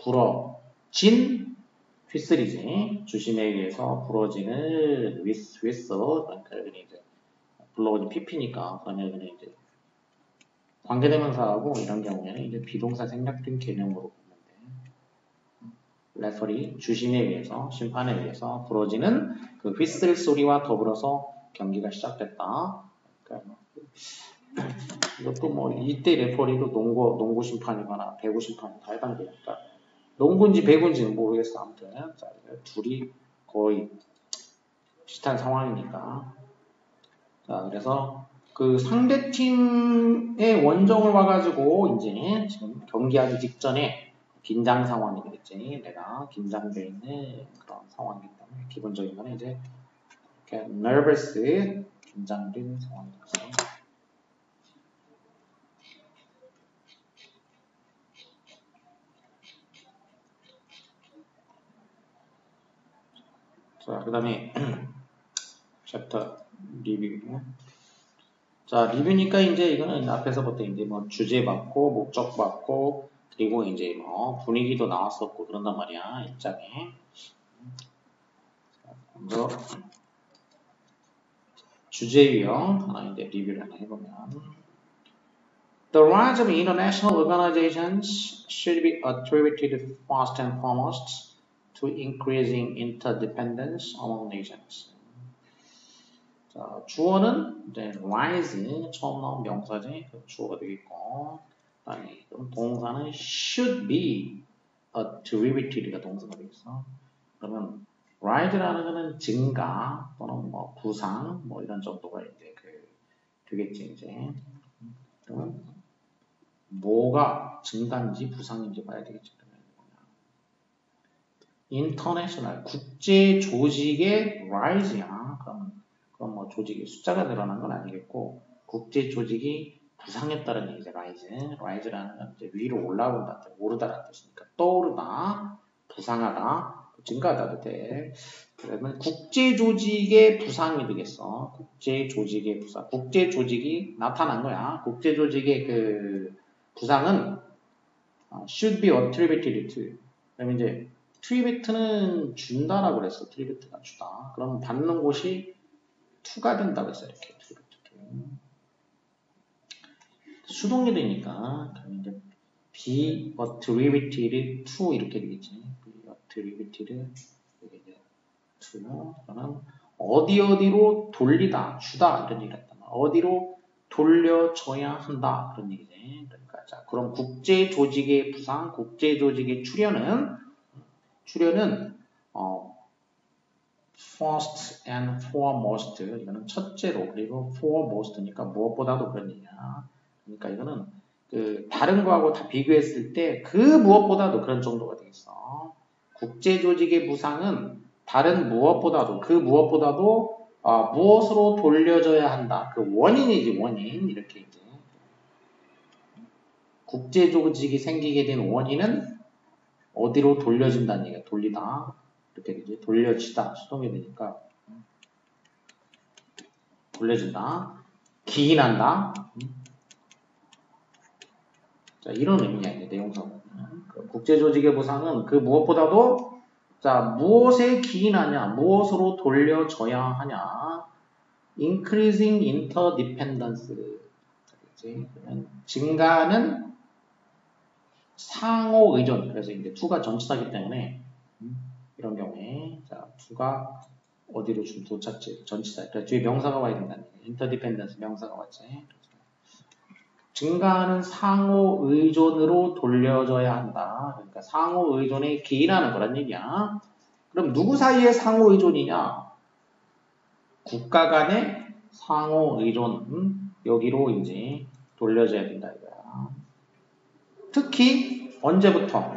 불어진 휘슬이지. 주심에 의해서 불어지는 휘슬. 그러니까 이제 불러오진 PP니까 그러면 이제 관계대명사하고 이런 경우에는 이제 비동사 생략된 개념으로 보면 돼. 레퍼리 주심에 의해서 심판에 의해서 불어지는 그 휘슬 소리와 더불어서 경기가 시작됐다. 그러니까 이것도 뭐 이때 레퍼리도 농구 심판이거나 배구 심판이 다 해당되니까 농구인지 배구인지는 모르겠어. 아무튼 자, 둘이 거의 비슷한 상황이니까. 자, 그래서 그 상대팀의 원정을 와가지고 이제 지금 경기하기 직전에 긴장 상황이 되겠지. 내가 긴장되어 있는 그런 상황이기 때문에 기본적인 거는 이제 이렇게 nervous 긴장된 상황이 되겠지. 자, 그 다음에 챕터 리뷰. 자, 리뷰니까 이제 이거는 앞에서부터 이제 뭐 주제 받고 목적 받고 그리고 이제 뭐 분위기도 나왔었고 그런단 말이야. 입장에. 먼저 주제 유형 하나 이제 리뷰를 하나 해보면 The rise of international organizations should be attributed first and foremost to increasing interdependence among nations. 자, 주어는 이제 rise 처음 나온 명사지 주어가 되겠고, 그다음에 동사는 should be attributed가 동사가 되겠어. 그러면 rise라는 거는 증가 또는 뭐 부상 뭐 이런 정도가 이제 되겠지 이제. 그러면 뭐가 증가인지 부상인지 봐야 되겠지. 인터내셔널 국제 조직의 rise야. 그럼 뭐 조직의 숫자가 늘어난 건 아니겠고 국제 조직이 부상했다는 얘기죠. rise라는 건 이제 위로 올라온다, 오르다라는 뜻이니까 떠오르다, 부상하다, 증가하다도 돼. 그러면 국제 조직의 부상이 되겠어. 국제 조직의 부상. 국제 조직이 나타난 거야. 국제 조직의 그 부상은 should be attributed to. 그러면 이제 attribute는 준다라고 그랬어. attribute가 주다. 그럼 받는 곳이 to가 된다고 했어. 이렇게 attribute. 수동이 되니까 그럼 이제 be attributed to 이렇게 되겠지. be attributed to. 그러면 어디로 돌리다, 주다 이런 얘기를 했단 말이야. 어디로 돌려줘야 한다 그런 얘기지. 그러니까 자, 그럼 국제 조직의 부상, 국제 조직의 출현은 first and foremost 이거는 첫째로 그리고 foremost니까 무엇보다도 그런 얘기야. 그러니까 이거는 그 다른 거하고 다 비교했을 때 그 무엇보다도 그런 정도가 되겠어. 국제 조직의 부상은 다른 무엇보다도 그 무엇보다도 무엇으로 돌려줘야 한다. 그 원인이지 원인 이렇게 이제 국제 조직이 생기게 된 원인은 어디로 돌려진다는 얘기야. 돌리다 이렇게 되지. 돌려지다 수동이 되니까 돌려진다. 기인한다. 자, 이런 의미야, 이제 내용상으로는. 그 국제조직의 보상은 그 무엇보다도 자, 무엇에 기인하냐, 무엇으로 돌려줘야 하냐, increasing interdependence. 그렇지? 증가하는 상호 의존. 그래서 이제 to가 전치사기 때문에 이런 경우에 자, to가 어디로 좀 도착지 전치사. 그러니까 뒤에 명사가 와야 된다는 얘기야. interdependence 명사가 왔지. 증가하는 상호 의존으로 돌려줘야 한다. 그러니까 상호 의존에 기인하는 거란 얘기야. 그럼 누구 사이의 상호 의존이냐? 국가 간의 상호 의존 여기로 이제 돌려줘야 된다 이거야. 특히 언제부터?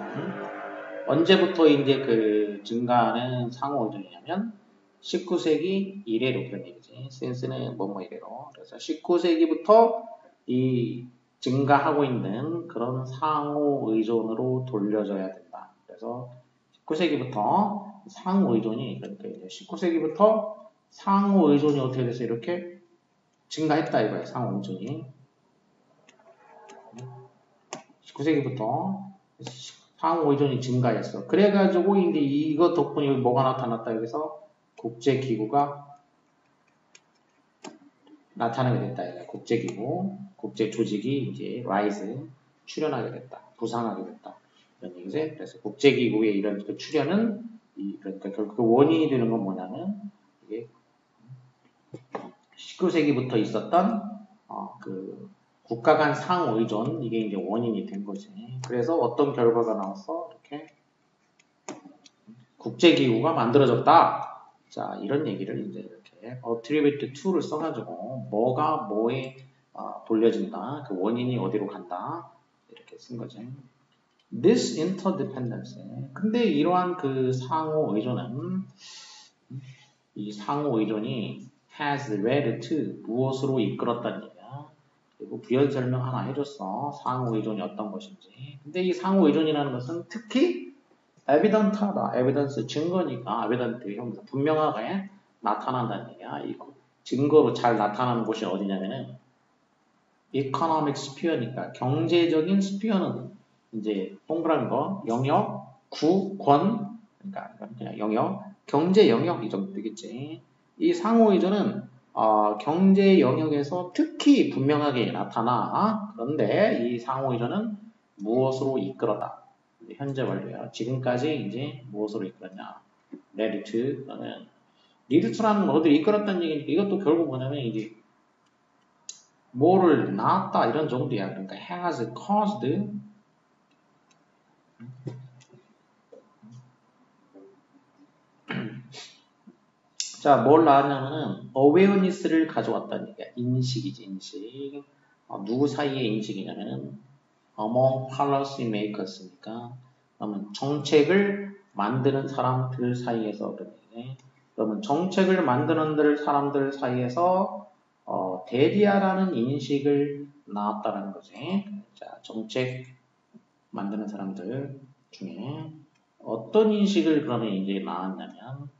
언제부터 이제 그 증가하는 상호 의존이냐면 19세기 이래로 그런 얘기지. since는 뭐뭐 이래로. 그래서 19세기부터 이 증가하고 있는 그런 상호 의존으로 돌려줘야 된다. 그래서 19세기부터 상호 의존이 그러니까 이제 19세기부터 상호 의존이 어떻게 돼서 이렇게 증가했다 이거예요. 상호 의존이 19세기부터 상호 의존이 증가했어. 그래가지고 이제 이거 덕분에 여기 뭐가 나타났다 여기서 국제기구가 나타나게 됐다. 이거 국제기구, 국제조직이 이제 rise 출현하게 됐다. 부상하게 됐다. 이런 얘기지. 그래서 국제기구의 이런 그 출현은 그러니까 결국 그 원인이 되는 건 뭐냐면 이게 19세기부터 있었던 그 국가 간 상호 의존 이게 이제 원인이 된 거지. 그래서 어떤 결과가 나왔어? 이렇게 국제기구가 만들어졌다. 자, 이런 얘기를 이제 이렇게 attribute to를 써가지고 뭐가 뭐에 돌려진다. 그 원인이 어디로 간다. 이렇게 쓴 거지. This interdependence. 근데 이러한 그 상호 의존은 이 상호 의존이 has led to 무엇으로 이끌었다는 얘기야. 그리고 부연 설명 하나 해줬어. 상호 의존이 어떤 것인지. 근데 이 상호 의존이라는 것은 특히 evident하다. evidence 증거니까 evident 형사 분명하게 나타난다는 얘기야. 이 증거로 잘 나타나는 곳이 어디냐면은 economic sphere니까 경제적인 sphere는 이제 동그란 거 영역, 구, 권 그러니까 그냥 영역, 경제 영역 이 정도 되겠지. 이 상호 의존은 경제 영역에서 특히 분명하게 나타나. 그런데 이 상호 의존은 무엇으로 이끌었다. 현재 완료야. 지금까지 이제 무엇으로 이끌었냐. led to 그러면 lead to라는 건 어디를 이끌었다는 얘기니까 이것도 결국 뭐냐면 이제 뭐를 낳았다 이런 정도야. 그러니까 has caused 자, 뭘 낳았냐면은 awareness를 가져왔다는 얘기야. 인식이지, 인식. 누구 사이의 인식이냐면은 among policy makers니까 그러면 정책을 만드는 사람들 사이에서 그런 얘기. 그러면 정책을 만드는 사람들 사이에서 대리아라는 인식을 낳았다는 거지. 자, 정책 만드는 사람들 중에 어떤 인식을 그러면 이제 낳았냐면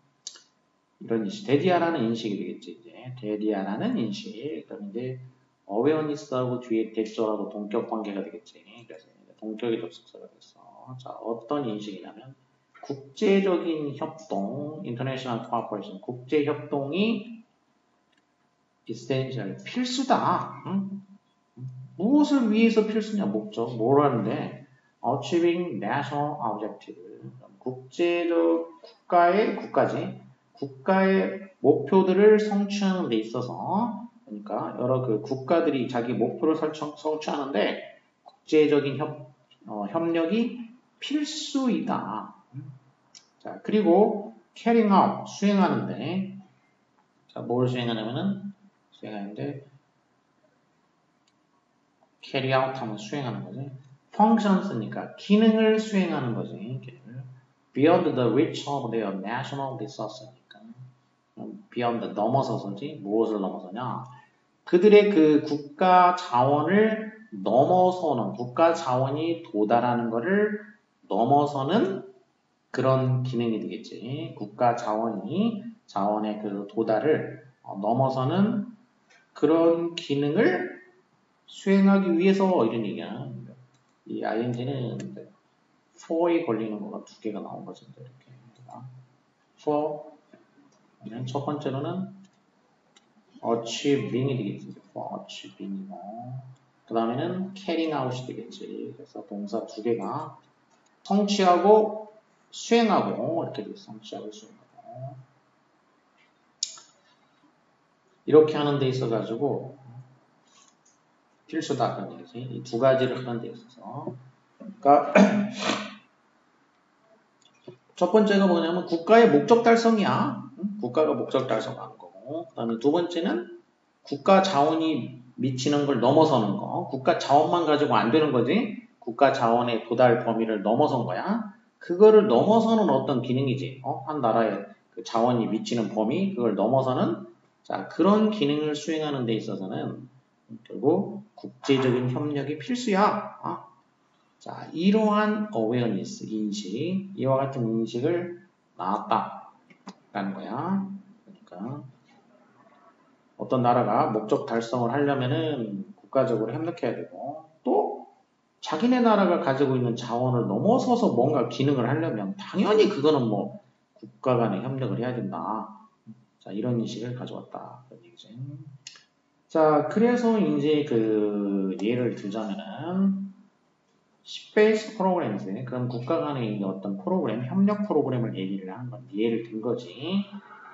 이런 인식, 대리아라는 인식이 되겠지, 이제. 대리아라는 인식. 그럼 이제, awareness하고 뒤에 대절하고 동격 관계가 되겠지. 그래서 동격의 접속사가 됐어. 자, 어떤 인식이냐면, 국제적인 협동, international cooperation, 국제 협동이 essential, 필수다. 응? 무엇을 위해서 필수냐, 목적, 뭘 하는데, achieving national objective. 국제적, 국가의 목표들을 성취하는 데 있어서 그러니까 여러 그 국가들이 자기 목표를 성취하는데 국제적인 협력이 필수이다. 자, 그리고 carrying out 수행하는데 자, 뭘 수행하냐면은 수행하는데 carry out 하면 수행하는 거지. functions니까 기능을 수행하는 거지. beyond the reach of their national resources. beyond 넘어서서지 무엇을 넘어서냐 그들의 그 국가 자원을 넘어서는 국가 자원이 도달하는 것을 넘어서는 그런 기능이 되겠지. 국가 자원의 그 도달을 넘어서는 그런 기능을 수행하기 위해서 이런 얘기야. 이 ing는 for에 걸리는 거가 두 개가 나온 거죠. 이렇게 for 첫 번째로는 achieving이 되겠지. for achieving이고 그 다음에는 carrying out이 되겠지. 그래서 동사 두 개가 성취하고 수행하고 이렇게 돼. 성취하고 수행하고 이렇게 하는 데 있어 가지고 필수다 그런 얘기지. 이 두 가지를 하는 데 있어서 그러니까 첫 번째가 뭐냐면 국가의 목적 달성이야. 국가가 목적 달성하는 거고 그 다음에 두 번째는 국가 자원이 미치는 걸 넘어서는 거. 국가 자원만 가지고 안 되는 거지. 국가 자원의 도달 범위를 넘어선 거야. 그거를 넘어서는 어떤 기능이지. 한 나라의 그 자원이 미치는 범위 그걸 넘어서는 자 그런 기능을 수행하는 데 있어서는 결국 국제적인 협력이 필수야. 자, 이러한 awareness, 인식, 이와 같은 인식을 낳았다라는 거야. 그러니까 어떤 나라가 목적 달성을 하려면은 국가적으로 협력해야 되고 또 자기네 나라가 가지고 있는 자원을 넘어서서 뭔가 기능을 하려면 당연히 그거는 뭐 국가 간의 협력을 해야 된다. 자, 이런 인식을 가져왔다. 그런 얘기지. 자, 그래서 이제 그 예를 들자면은 스페이스 프로그램즈 그럼 국가 간의 어떤 프로그램, 협력 프로그램을 얘기를 하는 건 예를 든 거지.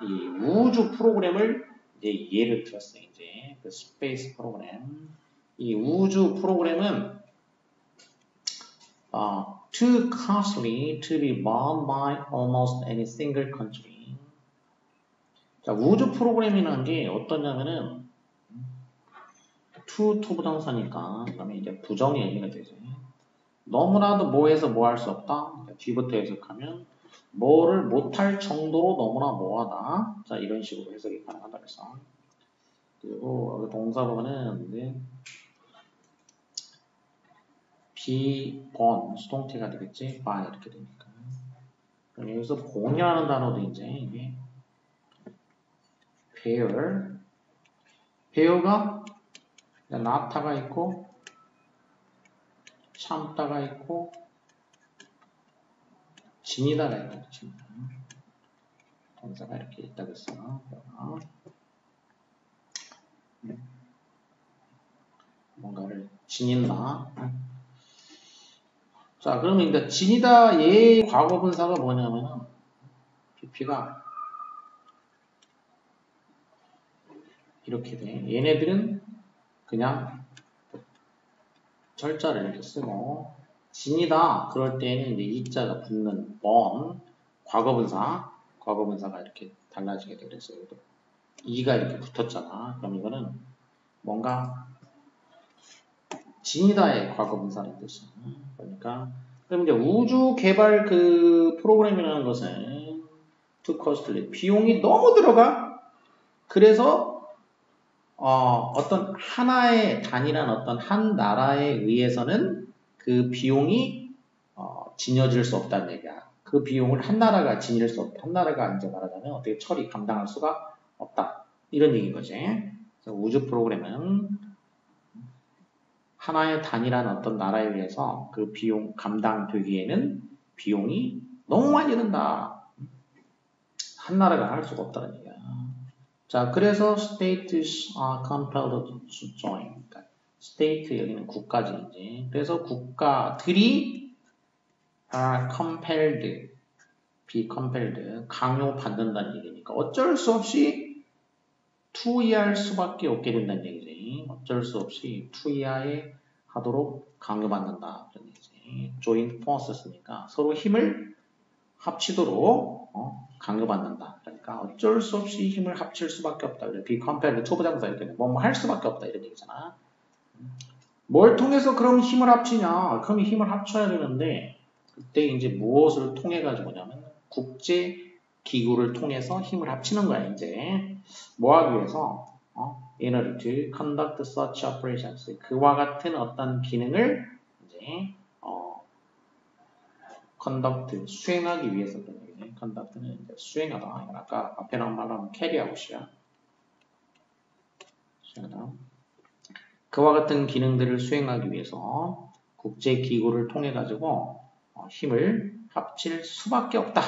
이 우주 프로그램을 이제 예를 들었어. 이제 그 스페이스 프로그램. 이 우주 프로그램은 too costly to be bought by almost any single country. 자, 우주 프로그램이라는 게 어떠냐면은 to 부정사니까 그다음에 이제 부정의 의미가 되죠. 너무나도 뭐해서 뭐 할 수 없다. 뒤부터 해석하면 뭐를 못할 정도로 너무나 뭐하다. 자 이런 식으로 해석이 가능하다 그래서 그리고 동사 부분은 이제 be born 수동태가 되겠지. by 이렇게 되니까. 그럼 여기서 born이라는 단어도 이제 이게 bear가 나타가 있고 참다가 있고 지니다가 있다. 동사가 이렇게 있다 그랬어. 뭔가를 지닌다. 자, 그러면 이제 지니다의 과거분사가 뭐냐면은 PP가 이렇게 돼. 얘네들은 그냥 철자를 이렇게 쓰고 지니다 그럴 때는 이제 이자가 붙는 born 과거분사가 이렇게 달라지게 돼. 그래서 이가 이렇게 붙었잖아. 그럼 이거는 뭔가 지니다의 과거분사라는 뜻이야. 그러니까 그럼 이제 우주 개발 그 프로그램이라는 것은 too costly 비용이 너무 들어가. 그래서 어떤 하나의 단일한 어떤 한 나라에 의해서는 그 비용이 지녀질 수 없다는 얘기야. 그 비용을 한 나라가 지닐 수 없다. 한 나라가 이제 말하자면 어떻게 처리 감당할 수가 없다. 이런 얘기인 거지. 그래서 우주 프로그램은 하나의 단일한 어떤 나라에 의해서 그 비용 감당되기에는 비용이 너무 많이 든다. 한 나라가 할 수가 없다는 얘기야. 자, 그래서 states are compelled to join. 그러니까 state 여기는 국가지 이제. 그래서 국가들이 are compelled, be compelled, 강요받는다는 얘기니까 어쩔 수 없이 투의할 수밖에 없게 된다는 얘기지. 어쩔 수 없이 투의하에 하도록 강요받는다 그런 얘기지. joint forces니까 서로 힘을 합치도록 강요받는다. 그러니까 어쩔 수 없이 힘을 합칠 수밖에 없다. be compelled 초보장사 이렇게 뭐 할 수밖에 없다 이런 얘기잖아. 뭘 통해서 그럼 힘을 합치냐? 그럼 힘을 합쳐야 되는데 그때 이제 무엇을 통해 가지고냐면 국제 기구를 통해서 힘을 합치는 거야. 이제 뭐 하기 위해서 in order to conduct such operations 그와 같은 어떤 기능을 이제 conduct 수행하기 위해서 그런 얘기네. conduct는 이제 수행하다. 이건 아까 앞에 나온 말로 하면 carryout이야. 수행하다. 그와 같은 기능들을 수행하기 위해서 국제기구를 통해 가지고 힘을 합칠 수밖에 없다.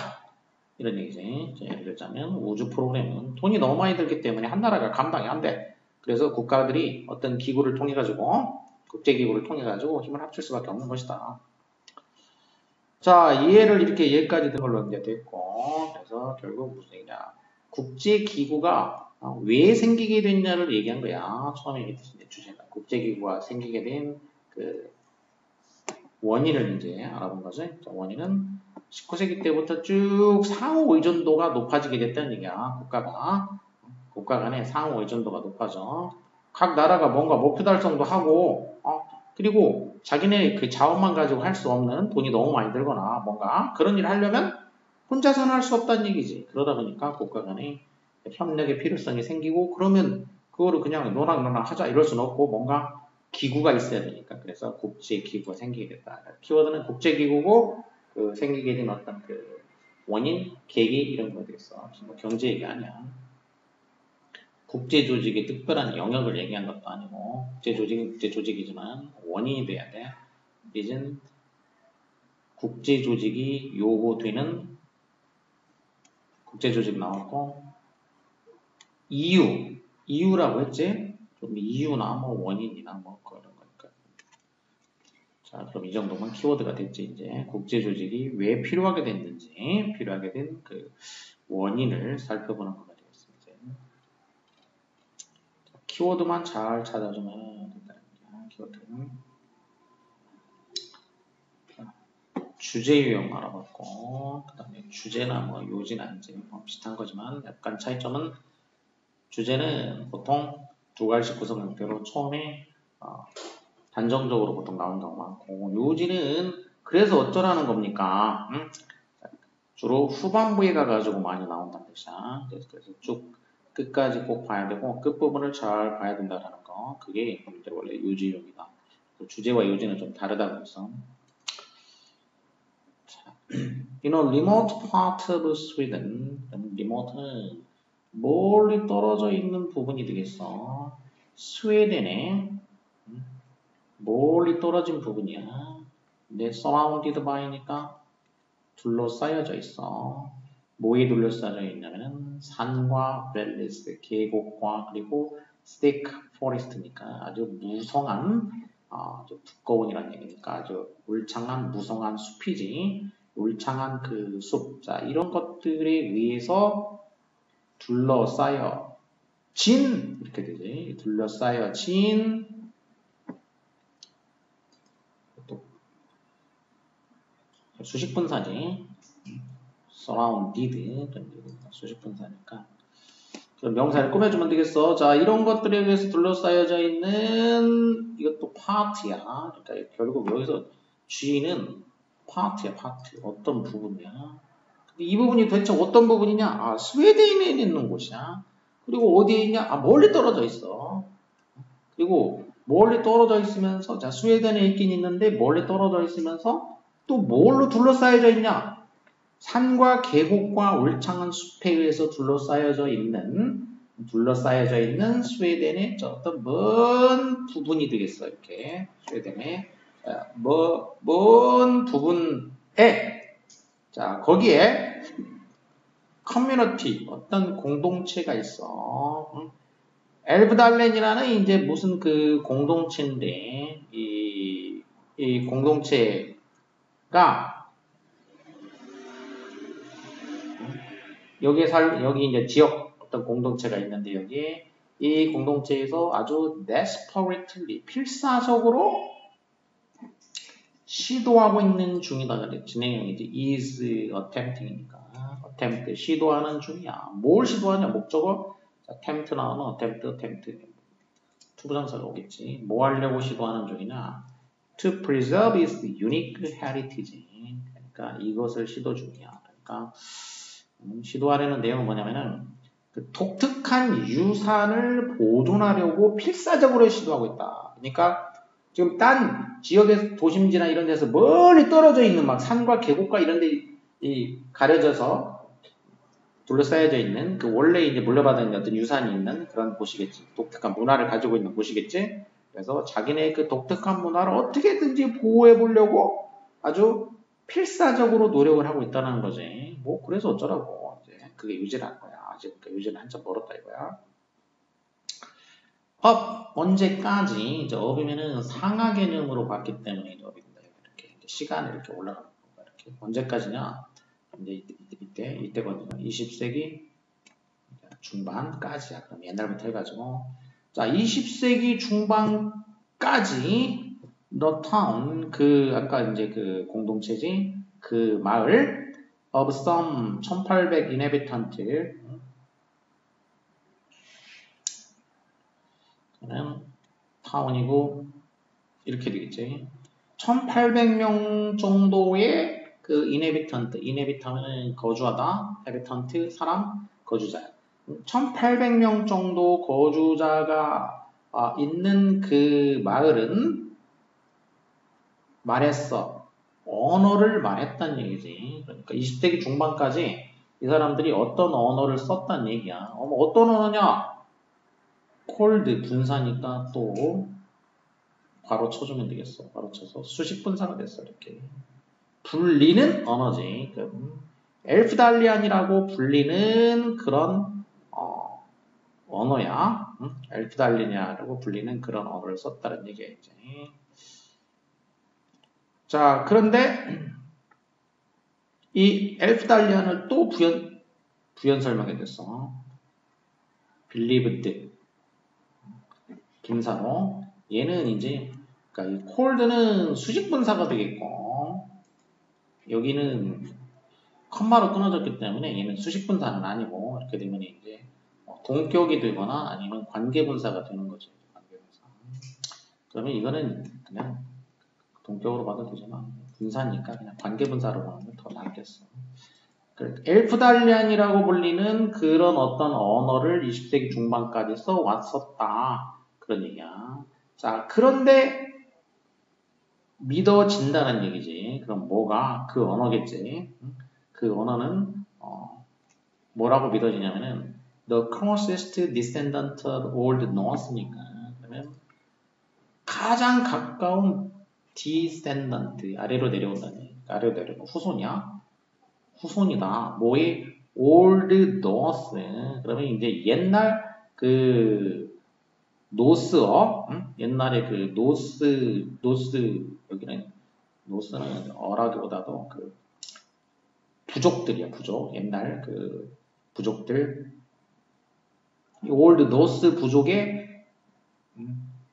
이런 얘기지. 예를 들자면 우주 프로그램은 돈이 너무 많이 들기 때문에 한 나라가 감당이 안 돼. 그래서 국가들이 어떤 기구를 통해 가지고 국제기구를 통해 가지고 힘을 합칠 수밖에 없는 것이다. 자, 이해를 이렇게 여기까지 된 걸로 이제 됐고, 그래서 결국 무슨 얘기냐. 국제기구가 왜 생기게 됐냐를 얘기한 거야. 처음에 얘기했듯이 주제가. 국제기구가 생기게 된 그 원인을 이제 알아본 거죠. 원인은 19세기 때부터 쭉 상호 의존도가 높아지게 됐다는 얘기야. 국가 간의 상호 의존도가 높아져. 각 나라가 뭔가 목표 달성도 하고, 그리고 자기네 그 자원만 가지고 할 수 없는 돈이 너무 많이 들거나 뭔가 그런 일을 하려면 혼자서는 할 수 없다는 얘기지. 그러다 보니까 국가 간의 협력의 필요성이 생기고, 그러면 그거를 그냥 너랑 하자 이럴 수는 없고 뭔가 기구가 있어야 되니까. 그래서 국제기구가 생기게 됐다. 키워드는 국제기구고 그 생기게 된 어떤 그 원인, 계기 이런 거 되겠어. 뭐 경제 얘기 아니야. 국제조직의 특별한 영역을 얘기한 것도 아니고 국제조직은 국제조직이지만 원인이 돼야 돼. 이젠 국제조직이 요구되는 국제조직 나왔고 이유라고 했지? 좀 이유나 뭐 원인이나 뭐 그런 거니까. 자, 그럼 이 정도면 키워드가 됐지. 이제 국제조직이 왜 필요하게 됐는지 필요하게 된 그 원인을 살펴보는 거가 되겠습니다. 키워드만 잘 찾아주면 된다는 거야. 키워드는 주제 유형 알아봤고, 그 다음에 주제나 뭐 요지나 이제 뭐 비슷한 거지만 약간 차이점은 주제는 보통 두 가지씩 구성 형태로 처음에 단정적으로 보통 나온 경우가 많고, 요지는 그래서 어쩌라는 겁니까? 주로 후반부에 가가지고 많이 나온다는 뜻이야. 그래서 쭉 끝까지 꼭 봐야 되고 끝부분을 잘 봐야 된다는 거. 그게 원래 요지용이다. 주제와 요지는 좀 다르다고 해서. In a remote part of Sweden, remote는 멀리 떨어져 있는 부분이 되겠어. 스웨덴에 멀리 떨어진 부분이야. 근데 surrounded by니까 둘러싸여져 있어. 뭐에 둘러싸여 있냐면은 산과 밸리스, 계곡과 그리고 thick forest니까 아주 무성한 아주 두꺼운이라는 얘기니까 아주 울창한 무성한 숲이지. 울창한 그 숲. 자, 이런 것들에 의해서 둘러싸여진 이렇게 되지. 둘러싸여진 또 수식분사지. surrounded 수식분사니까 명사를 꾸며주면 되겠어. 자, 이런 것들에 의해서 둘러싸여져 있는 이것도 파트야. 그러니까 결국 여기서 G는 파트야, 파트. 어떤 부분이야. 근데 이 부분이 도대체 어떤 부분이냐? 스웨덴에 있는 곳이야. 그리고 어디에 있냐? 멀리 떨어져 있어. 그리고 멀리 떨어져 있으면서, 자, 스웨덴에 있긴 있는데 멀리 떨어져 있으면서 또 뭘로 둘러싸여져 있냐? 산과 계곡과 울창한 숲에 의해서 둘러싸여져 있는 스웨덴의 어떤 먼 부분이 되겠어. 이렇게 스웨덴의 먼 부분에 자 거기에 커뮤니티 어떤 공동체가 있어. 엘브달렌이라는 이제 무슨 그 공동체인데 이 공동체가 여기 이제 지역 어떤 공동체가 있는데 여기에 이 공동체에서 아주 desperately 필사적으로 시도하고 있는 중이다. 그래. 진행형이지. is attempting이니까. attempt 시도하는 중이야. 뭘 시도하냐? 목적어. attempt 나오면 attempt. 투부정사가 오겠지. 뭐 하려고 시도하는 중이냐? to preserve its unique heritage. 그러니까 이것을 시도 중이야. 그러니까 시도하려는 내용은 뭐냐면은 그 독특한 유산을 보존하려고 필사적으로 시도하고 있다. 그러니까 지금 딴 지역의 도심지나 이런 데서 멀리 떨어져 있는 막 산과 계곡과 이런 데 가려져서 둘러싸여져 있는 원래 이제 물려받은 어떤 유산이 있는 그런 곳이겠지. 독특한 문화를 가지고 있는 곳이겠지. 그래서 자기네 그 독특한 문화를 어떻게든지 보호해 보려고 아주 필사적으로 노력을 하고 있다는 거지. 뭐 그래서 어쩌라고 이제 그게 유지를 한 거야. 아직 그 유지는 한참 멀었다 이거야. 언제까지 이제 업이면은 상하 개념으로 봤기 때문에 이제 업입니다. 이렇게 시간이 이렇게 올라가는 거야. 이렇게 언제까지냐? 이제 이때거든요. 20세기 중반까지야. 그럼 옛날부터 해가지고 자 20세기 중반까지 The town 그 아까 이제 그 공동체지 그 마을 of some 1800 inhabitant 는 타운이고 이렇게 되겠지. 1800명 정도의 그 inhabitant는 거주하다, habitant 사람, 거주자. 1800명 정도 거주자가 있는 그 마을은 말했어. 언어를 말했단 얘기지. 그러니까 20세기 중반까지 이 사람들이 어떤 언어를 썼단 얘기야. 어떤 언어냐? 콜드 분사니까 또 바로 쳐주면 되겠어. 바로 쳐서 수식 분사가 됐어. 이렇게 불리는 언어지. 엘프달리안이라고 불리는 그런 언어야. 엘프달리안이라고 불리는 그런 언어를 썼다는 얘기야지. 자, 그런데 이 엘프달리안을 또 부연 설명해 줬어. believed 분사로 얘는 이제 그러니까 이 콜드는 수직 분사가 되겠고 여기는 컴마로 끊어졌기 때문에 얘는 수식 분사는 아니고 이렇게 되면 이제 동격이 되거나 아니면 관계 분사가 되는 거죠. 관계 분사. 그러면 이거는 그냥 동격으로 봐도 되지만 분사니까 그냥 관계 분사로 보는 게 더 낫겠어. 엘프달리안이라고 불리는 그런 어떤 언어를 20세기 중반까지 써왔었다. 그런 얘기야. 자, 그런데 믿어진다는 얘기지. 그럼 뭐가? 그 언어겠지. 그 언어는 뭐라고 믿어지냐면은 the closest descendant of Old Norse니까 그러면 가장 가까운 descendant 아래로 내려온다니 아래로 내려오고 후손이야. 후손이다. 뭐의 Old Norse 그러면 이제 옛날 그 노스어 옛날에 그 노스 여기는 노스는 어라기보다도 그 부족들이야, 부족. 옛날 그 부족들. 올드 노스 부족의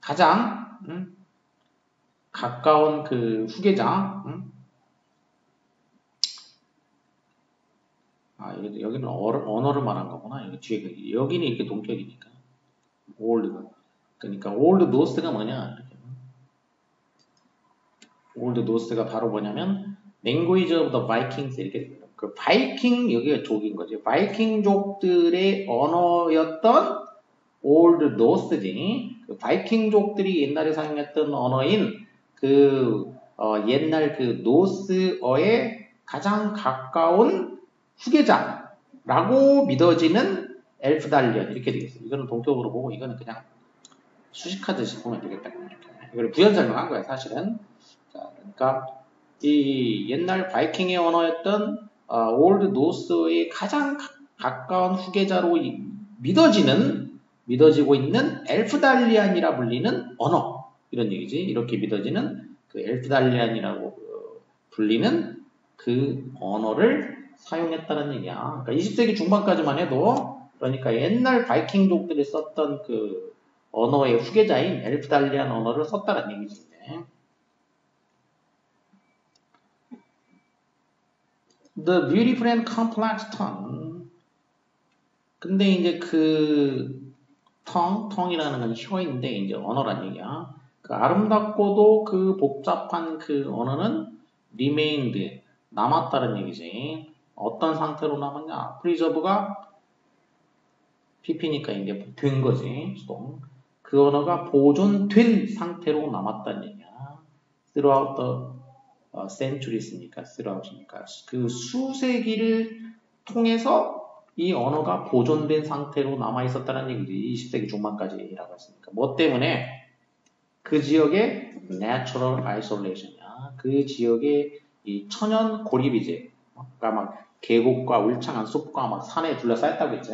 가장 가까운 그 후계자. 여기는 언어를 말한 거구나. 여기 뒤에 여기는 이렇게 동격이니까. 올드가. 그러니까 올드 노스가 뭐냐? 올드 노스가 바로 뭐냐면 language of the Vikings 이렇게 그 바이킹 여기가 족인 거지. 바이킹족들의 언어였던 올드 노스지. 그 바이킹족들이 옛날에 사용했던 언어인 그 옛날 그 노스어의 가장 가까운 후계자라고 믿어지는 엘프달리언 이렇게 되겠어요. 이거는 동격으로 보고 이거는 그냥 수식하듯이 보면 되겠다. 이렇게. 이걸 부연 설명한 거야 사실은. 자, 그러니까 이 옛날 바이킹의 언어였던 올드 노스의 가장 가까운 후계자로 믿어지고 있는 엘프달리안이라 불리는 언어 이런 얘기지. 이렇게 믿어지는 그 엘프달리안이라고 불리는 그 언어를 사용했다는 얘기야. 그러니까 20세기 중반까지만 해도 그러니까 옛날 바이킹족들이 썼던 그 언어의 후계자인 엘프달리안 언어를 썼다는 얘기지. The beautiful and complex tongue. 근데 이제 그 tongue이라는 건 혀인데 이제 언어란 얘기야. 그 아름답고도 그 복잡한 그 언어는 remained 남았다는 얘기지. 어떤 상태로 남았냐? preserve가 pp니까 이제 된 거지. 그 언어가 보존된 상태로 남았다는 얘기야. throughout the centuries니까 throughout이니까 그 수세기를 통해서 이 언어가 보존된 상태로 남아 있었다는 얘기지. 20세기 중반까지라고 했으니까. 뭐 때문에? 그 지역의 natural isolation이야. 그 지역의 이 천연 고립이지. 그러니까 막 계곡과 울창한 숲과 막 산에 둘러싸였다고 했지.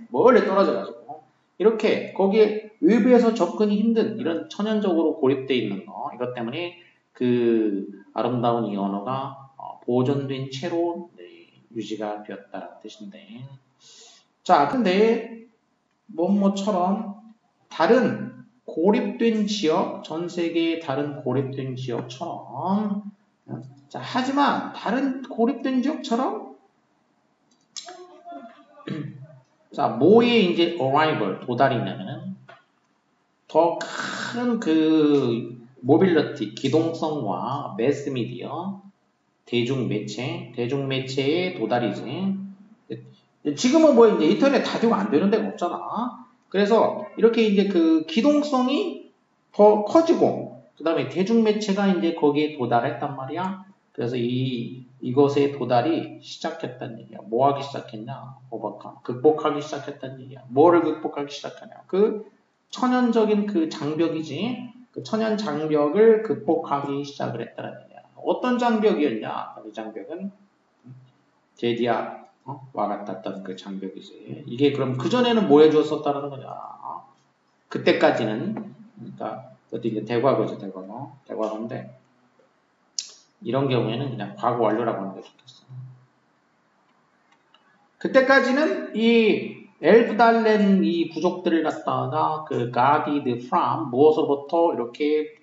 멀리 떨어져가지고. 이렇게 거기에 외부에서 접근이 힘든 이런 천연적으로 고립되어 있는 거. 이것 때문에 그 아름다운 이 언어가 보존된 채로 유지가 되었다는 뜻인데. 자, 근데 뭐처럼 다른 고립된 지역, 전 세계의 다른 고립된 지역처럼 자, 하지만 다른 고립된 지역처럼 자, 뭐에 이제 arrival, 도달이냐면은 더 큰 그 모빌리티, 기동성과 매스미디어, 대중매체의 도달이지. 지금은 뭐 이제 인터넷 다 되고 안 되는 데가 없잖아. 그래서 이렇게 이제 그 기동성이 더 커지고, 그 다음에 대중매체가 이제 거기에 도달했단 말이야. 그래서 이것의 도달이 시작했다는 얘기야. 뭐 하기 시작했냐? 극복하기 시작했다는 얘기야. 뭐를 극복하기 시작하냐? 그 천연적인 그 장벽이지. 그 천연 장벽을 극복하기 시작을 했다는 얘기야. 어떤 장벽이었냐? 이 장벽은 제디아 와 같았던 그 장벽이지. 이게 그럼 그전에는 뭐 해주었었다는 거냐. 그때까지는, 그러니까, 어디 대과거죠, 대과거인데, 이런 경우에는 그냥 과거 완료라고 하는 게 좋겠어. 그때까지는 이 엘프달렌 이 부족들을 갖다가 그 guarded from 무엇으로부터 이렇게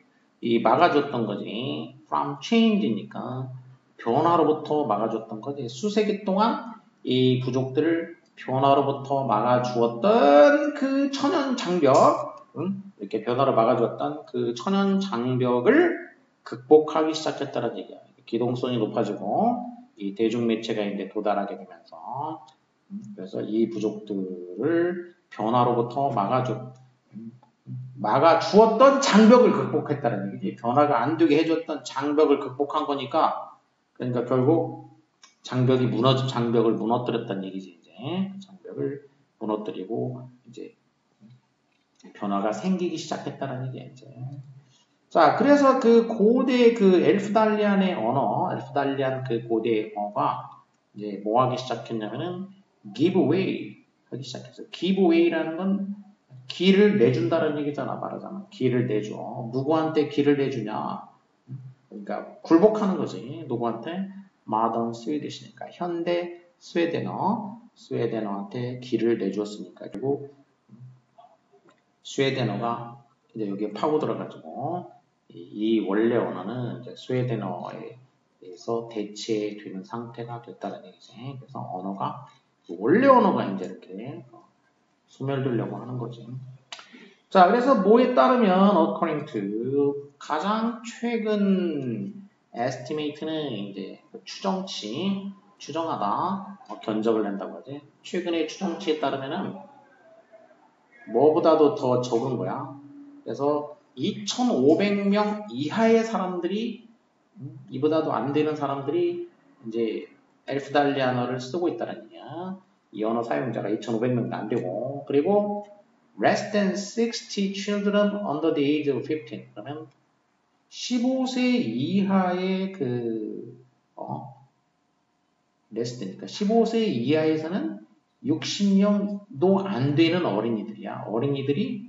이 막아줬던 거지. from change니까 변화로부터 막아줬던 거지. 수세기 동안 이 부족들을 변화로부터 막아주었던 그 천연 장벽, 이렇게 변화를 막아주었던 그 천연 장벽을 극복하기 시작했다는 얘기야. 기동성이 높아지고 이 대중매체가 이제 도달하게 되면서 그래서 이 부족들을 변화로부터 막아주었던 장벽을 극복했다는 얘기지. 변화가 안 되게 해줬던 장벽을 극복한 거니까 그러니까 결국 장벽을 무너뜨렸다는 얘기지. 이제 장벽을 무너뜨리고 이제 변화가 생기기 시작했다는 얘기야. 이제. 자, 그래서 그 고대 그 엘프달리안의 언어, 엘프달리안 그 고대 언어가 이제 뭐 하기 시작했냐면은 give way 하기 시작했어요. give way라는 건 길을 내준다는 얘기잖아, 말하자면. 길을 내줘. 누구한테 길을 내주냐? 그러니까 굴복하는 거지. 누구한테? modern Swedish니까 현대 스웨덴어한테 길을 내주었으니까. 그리고 스웨덴어가 이제 여기에 파고 들어가지고 이 원래 언어는 이제 스웨덴어에서 대체되는 상태가 됐다는 얘기지. 그래서 언어가 원래 언어가 이제 이렇게 소멸되려고 하는 거지. 자, 그래서 뭐에 따르면 according to 가장 최근 estimate는 이제 추정하다, 견적을 낸다고 하지. 최근의 추정치에 따르면은 뭐보다도 더 적은 거야. 그래서 2,500명 이하의 사람들이 이보다도 안 되는 사람들이 이제 엘프달리안어를 쓰고 있다는 얘기야. 이 언어 사용자가 2,500명도 안 되고 그리고 less than 60 children under the age of 15 그러면 15세 이하의 less than니까 15세 이하에서는 60명도 안 되는 어린이들이야. 어린이들이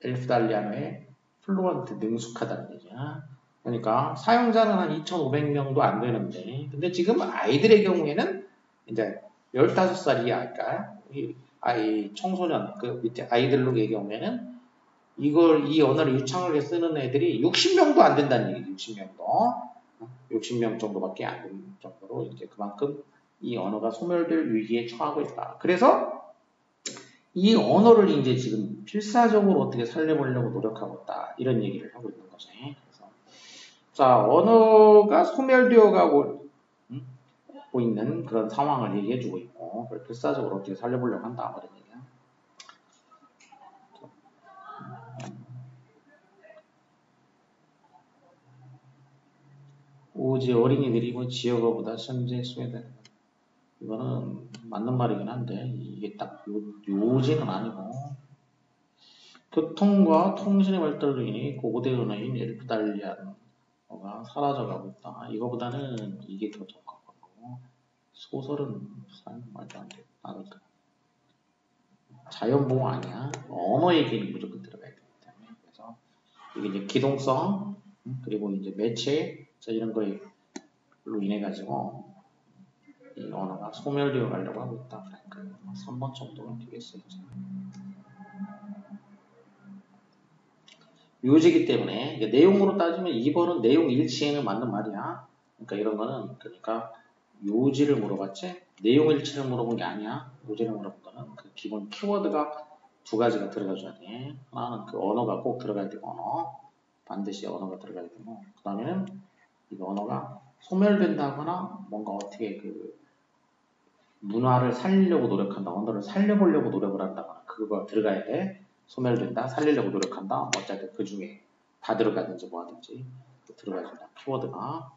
엘프달리안어에 플루언트 능숙하다는 얘기야. 그러니까 사용자는 한 2,500명도 안 되는데 근데 지금 아이들의 경우에는 이제 15살 이하일까? 이 청소년 그 밑에 아이들의 경우에는 이 언어를 유창하게 쓰는 애들이 60명도 안 된다는 얘기지. 60명 정도밖에 안 되는 정도로 이제 그만큼 이 언어가 소멸될 위기에 처하고 있다. 그래서 이 언어를 이제 지금 필사적으로 어떻게 살려보려고 노력하고 있다. 이런 얘기를 하고 있는 거지. 그래서 자, 언어가 소멸되어 가고 있는 그런 상황을 얘기해주고 있고 그걸 필사적으로 어떻게 살려보려고 한다. 그런 얘기야. 오지 어린이들이 뭐 지역어보다 현재 스웨덴 이거는 맞는 말이긴 한데 이게 딱 요지는 아니고 교통과 통신의 발달로 인해 고대 언어인 엘프달리안어가 사라져가고 있다. 이거보다는 이게 더 적합하고 소설은 말도 안 돼. 나니까 자연보호 아니야. 언어 얘기는 무조건 들어가야 되기 때문에 그래서 이게 이제 기동성 그리고 이제 매체 이런 거로 인해 가지고 이 언어가 소멸되어 가려고 하고 있다. 그러니까 3번 정도는 되겠어요. 요지기 때문에 내용으로 따지면 2번은 내용 일치에는 맞는 말이야. 그러니까 이런 거는 그러니까 요지를 물어봤지 내용 일치를 물어본 게 아니야. 요지를 물어본 거는 그 기본 키워드가 두 가지가 들어가줘야 돼. 하나는 그 언어가 꼭 들어가야 되고 언어 반드시 언어가 들어가야 되고 그 다음에는 이 언어가 소멸된다거나 뭔가 어떻게 그 문화를 살리려고 노력한다. 언어를 살려보려고 노력을 한다거나 그거가 들어가야 돼. 소멸된다. 살리려고 노력한다. 어쨌든 그 중에 다 들어가든지 뭐 하든지 들어가야 된다. 키워드가.